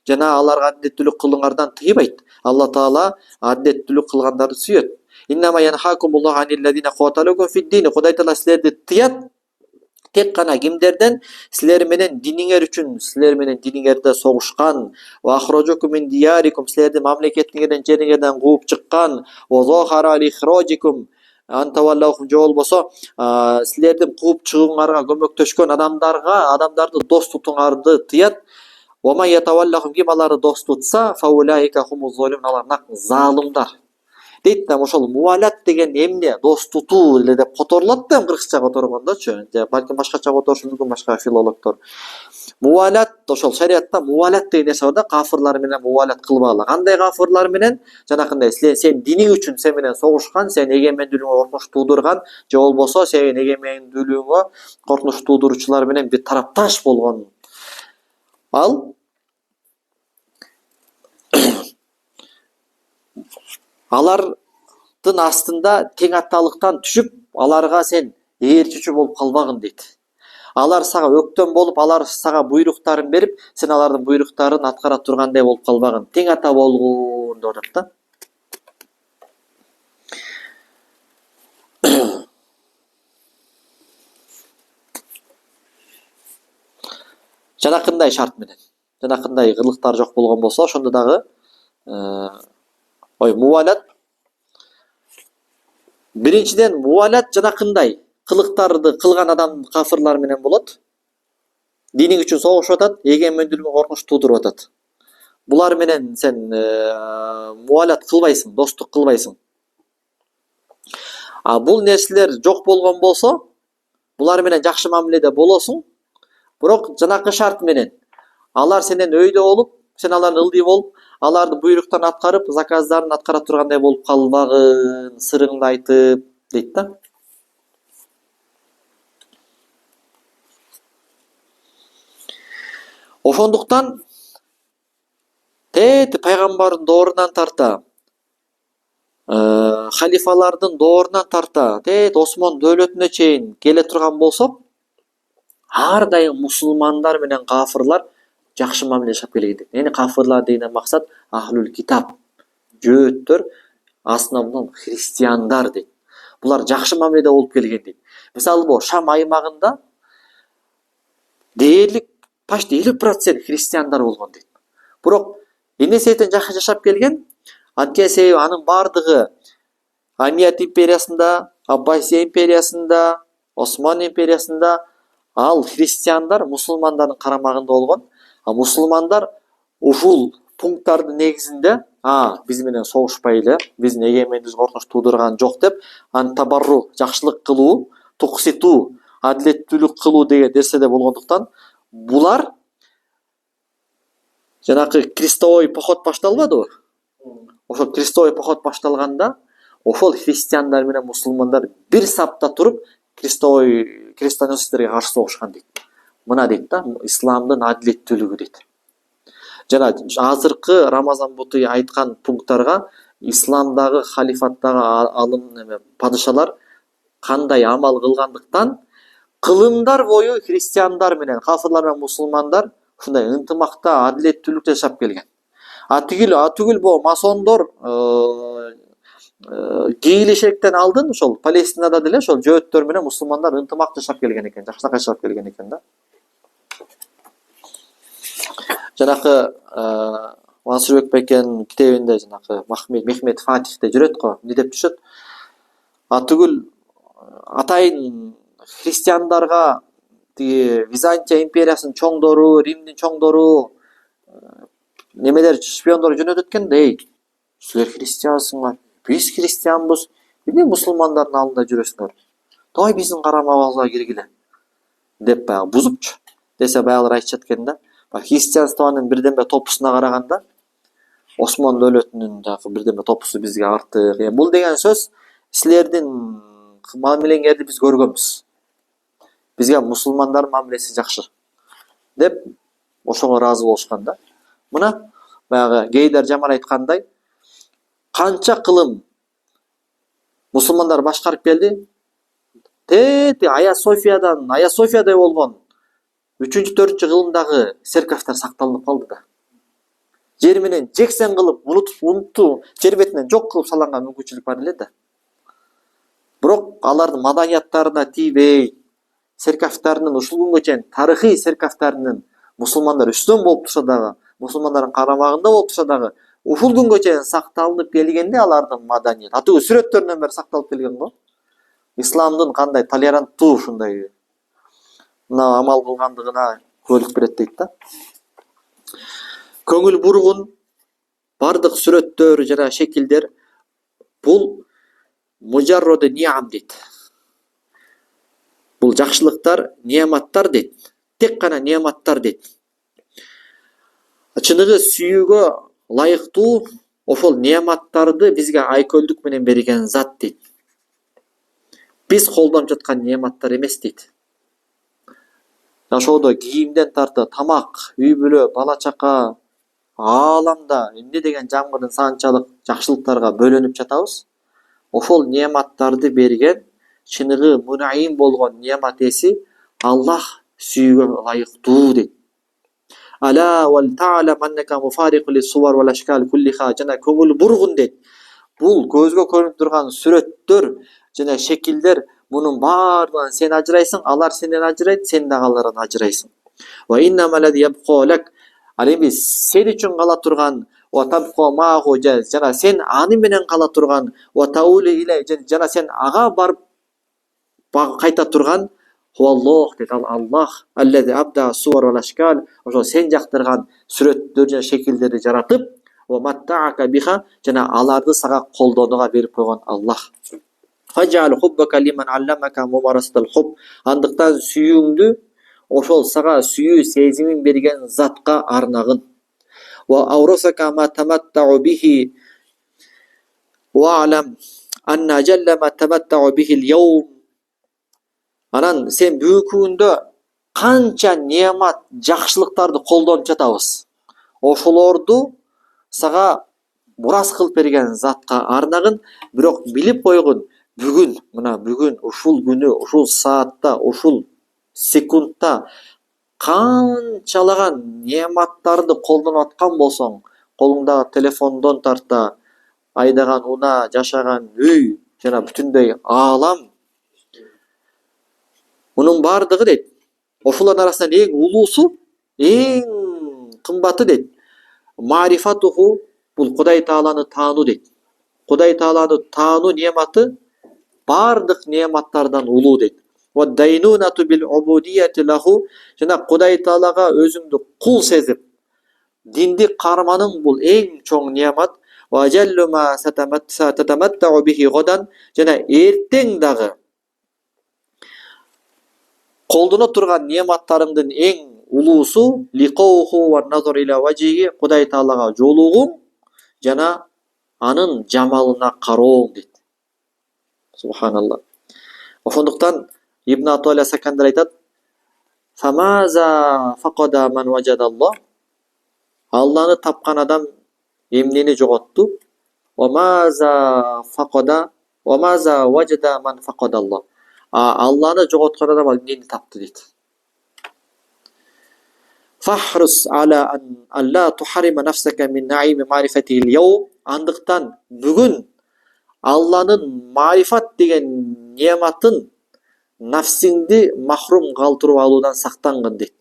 жана аларга адилеттүүлүк кылууңардан тыйбайт. Алла Таала адилеттүүлүк кылгандарды сүйөт. Иннама янхакумуллаху аниллазина каталукум фид-дини. Кудай Таала силерди тыят тек гана кимдерден? Силер менен диниңер үчүн, силер менен диниңерде согушкан, ва ахраджукум мин диярикум, силерди мамлекетиңерден, жериңерден кууп чыккан, ва захара алихраджикум антаваллахум, же болбосо силердин кууп чыгууңарга көмөктөшкөн адамдарды дос тутууңарды тыят. Ва ма ятаваллахум, ким аларды дос тутса, фаулаика хумуз залимун, алар нак залымдар. Дейт да, ошол муалат деген эмне? Дос тутуу эле деп которулат да, кыргызча которгондочу. Балким башкача которушу мүмкүн башка филологдор. Муалат, ошол шариатта муалат деген нерсе бар да, кафырлар менен муалат кылбагыла. Кандай кафырлар менен? Жанакындай сен диниң үчүн сен менен согушкан, сен эгемендүүлүгүңө коркунуч туудурган, же болбосо сенин эгемендүүлүгүңө коркунуч туудуруучулар менен бир тарапташ болгон. Ал алардын астында тең атталыктан түшүп, аларга сен ээрчүчү болуп калбагын дейт. Алар сага өктөн болуп, алар сага буйруктарын берип, сен алардын буйруктарын аткара тургандай болуп калбагын. Тең ата болгун деп атат да. Жанакындай шарт менен, жанакындай кырлыктар жок болгон болсо, ошондо дагы муалат. Биринчиден, муалат жанакындай кылыктарды кылган адам кафырлар менен болот. Диниң үчүн согушуп атат, эгемендүүлүгүнгө коркунуч туудуруп атат. Булар менен сен муалат кылбайсың, достук кылбайсың. Бул нерселер жок болгон болсо, булар менен жакшы мамиледе болосуң. Бирок жанакы шарт менен, алар сенен өйдө болуп, сен алардын ылдый болуп, алардын буйруктарын аткарып, заказдарын аткара тургандай болуп калбагын, сырыңды айтып, дейт да. Ошондуктан пайгамбардын доорунан тарта, халифалардын доорунан тарта, Осмон дөөлөтүнө чейин келе турган болсок, ар дайым мусулмандар менен кафырлар жакшы мамиле жашап келген дейт. Эми кафырлар дегенден максат ахлул китап, жөөттөр, основном христиандар дейт. Булар жакшы мамиледе болуп келген дейт. Мисалы, Шам аймагында дээрлик почти 50% христиандар болгон дейт. Бирок эмне себептен жакшы жашап келген? Анткени себеби анын бардыгы Амият империясында, Аббасия империясында, Осман империясында ал христиандар мусулмандардын карамагында болгон. Мусулмандар ушул пункттардын негизинде биз менен согушпайлы, биздин эгемендүүлүгүбүзгө коркунуч туудурган жок деп, табарру, жакшылык кылуу, тукситу, адилеттүүлүк кылуу деген нерседе болгондуктан, булар жанакы крестовой поход башталбадыбы? Ошол крестовой поход башталганда, ошол христиандар менен мусулмандар бир сапта туруп, крестоносцтерге каршы согушкан дейт. Мына дейт да, исламдын адилеттүүлүгү дейт. Жана азыркы Рамазан Бутуй айткан пункттарга исламдагы халифаттагы алым падышалар кандай амал кылгандыктан, кылымдар бою христиандар менен, кафырлар менен мусулмандар ушундай ынтымакта, адилеттүүлүктө жашап келген. Түгүл масондор кийилишектен алдын ошол Палестинада деле ошол жөөттөр менен мусулмандар ынтымак жашап келген экен, жакшынакай жашап келген экен да. Жанакы Мансурбек Бекенин китебинде жанакы Мехмет Фатихте жүрөт го, эмне деп түшөт? Түгүл атайын христиандарга Византия империясынын чоңдору, Римдин чоңдору немелер, шпиондор жөнөтөт экен дейт. Силер христиансыңар, биз христианбыз, эмне мусулмандардын алдында жүрөсүңөр? Давай биздин карамагыбызга киргиле деп бузупчу десе, баягылар айтышат экен да. Христианствонун бирденбе топусуна караганда Осмон дөөлөтүнүн бирденбе топусу бизге артык. Бул деген сөз Силердин мамилеңерди биз көргөнбүз. Бизге мусулмандардын мамилеси жакшы деп ошого ыраазы болушкан да. Мына баягы Гейдар Жамал айткандай, канча кылым мусулмандар башкарып келди. Ая Софиядай болгон 3-4 кылымдагы церковьтер сакталып калды да. Жер менен жексен кылып, унутту жер бетинен жок кылып салганга мүмкүнчүлүк бар эле да. Бирок алардын маданияттарына тийбей, церковьтарынын ушул күнгө чейин тарыхый церковьтарынын мусулмандар үстөн болуп турса дагы, мусулмандардын карамагында болуп турса дагы, ушул күнгө чейин сакталынып келгенде алардын маданият. Атуу сүрөттөрүнөн бери сакталып келген го. Исламдын кандай толеранттуу ушундай мына амал кылгандыгына куәлүк берет дейт да. Көңүл бургун бардык сүрөттөр жана шекилдер бул мужарроды ниам дейт. Бул жакшылыктар, неаматтар дейт. Тек гана неаматтар дейт. Чыныгы сүйүүгө ылайыктуу ошол неаматтарды бизге айкөлдүк менен берген зат дейт. Биз колдонуп жаткан неаматтар эмес дейт. Жашоодо кийимден тарты, тамак, үй бүлө, бала чака, ааламда эмне деген жамгырдын санчалык жакшылыктарга бөлөнүп жатабыз. Ошол неаматтарды берген чыныгы мунаим болгон неамат эси Аллах сүйүүгө ылайыктуу дейт. Ала вал та'лам аннака муфариқу лис-суwar вал ашкал куллиха, жана көңүл бургун дейт. Бул көзгө көрүнүп турган сүрөттөр жана шекилдер, мунун баардыгынан сен ажырайсың, алар сенден ажырайт, сен дагы алардан ажырайсың. Ва иннама лади ябқалак, ал эми сен үчүн кала турган жана сен аны менен кала турган, жана сен ага барып кайта турган Аллах дейт. Аллах аллази абда суwar вал ашкал, ошо сен жактырган сүрөттөр жана шекилдерди жаратып, ва маттаака биха, жана аларды сага колдонууга берип койгон Аллах. Фажал хуббака лиман алламака мумарасатал хуб, андыктан сүйүүңдү ошол сага сүйүү сезимин берген затка арнагын. Ва аурасака ма таматтау бихи ва алам анна жалла ма таматтау бихи ал-йawm. Анан сен бүгүнкү күндө канча неамат, жакшылыктарды колдонуп жатабыз. Ошолорду сага мурас кылып берген затка арнагын. Бирок билип койгун, бүгүн ушул күнү, ушул саатта, ушул секундта канчалаган неаматтарды колдонуп аткан болсоң, колуңдагы телефондон тарта, айдаган унаа, жашаган үй жана бүтүндөй аалам, мунун бардыгы дейт, ошолордун арасынан эң улуусу, эң кымбаты дейт, марифатуху, бул Кудай Тааланы таануу дейт. Кудай Тааланы таануу неаматы бардык неаматтардан улуу дейт. Ва дайнунату бил убудияти лаху, жана Кудай Таалага өзүңдү кул сезип, динди карманың бул эң чоң неамат. Ва жаллу ма сататаматтау бихи годан, жана эртең дагы колдоно турган неаматтарыңдын эң улуусу ликоуху ва назар иля важиги, Кудай Таалага жолугуң жана анын жамалына карооң дейт. Субханалла. Ошондуктан Ибн Атуалия Сакандар айтат: "Фамаза факада ман важадаллах", Алланы тапкан адам эмнени жоготту? Вамаза факада, вамаза важада ман факадаллах. Алланы жоготкон адам эмнени тапты дейт. Фахрус ала ан алла тухарима нафсака мин наими марифатихи ал-йawm. Андыктан бүгүн Алланын марифат деген неаматын нафсиңди махрум калтырып алуудан сактангын дейт.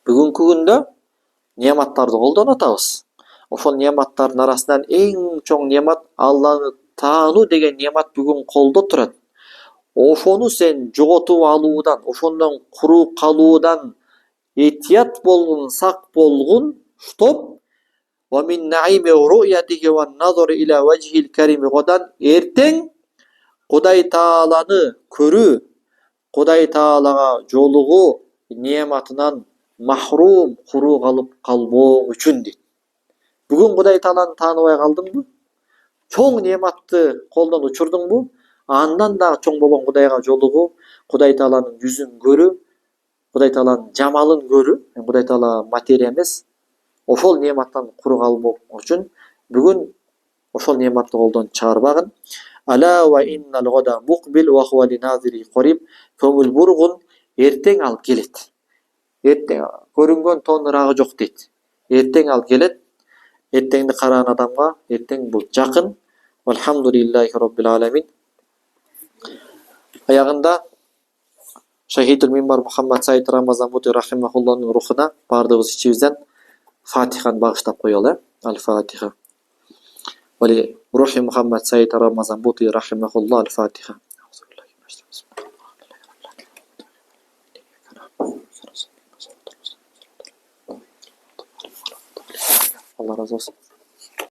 Бүгүнкү күндө неаматтарды колдонуп атабыз. Ошол неаматтардын арасынан эң чоң неамат Алланы таануу деген неамат бүгүн колдо турат. Ошону сен жоготуп алуудан, ошондон куру калуудан этият болгун, сак болгун, стоп. Ва мин наими ру'ятихи ва назар иля вajhil карим годан, эртең Кудай Тааланы көрүү, Кудай Таалага жолугуу неаматынан махрум, куру калып калбооң үчүн дейт. Бүгүн Кудай Тааланы тааныбай калдыңбы? чоң нематты колдон учурдуңбу, андан дагы чоң болгон Кудайга жолугуу, Кудай Тааланын жүзүн көрүү, Кудай Тааланын жамалын көрүү, Кудай Таала материя эмес, ошол нематтан курук албоо үчүн бүгүн ошол нематты колдон чыгарбагын. Ала ва иннал года мукбил ва хува линазири кориб. Көңүл бургун, эртең ал келет. Эртең көрүнгөн тон ырагы жок дейт. Эртең ал келет. Эртеңди караган адамга эртең бул жакын. Алхамдулиллахи роббил аламин. Аягында Шахидул Минбар Мухаммад Саид Рамазан Бути рахимахулланын рухуна бардыгыбыз ичибизден Фатиханы багыштап коелу. Аль-Фатиха. ولروح محمد سيد رمضان بوطي رحمه الله الفاتحة. Allah razı olsun.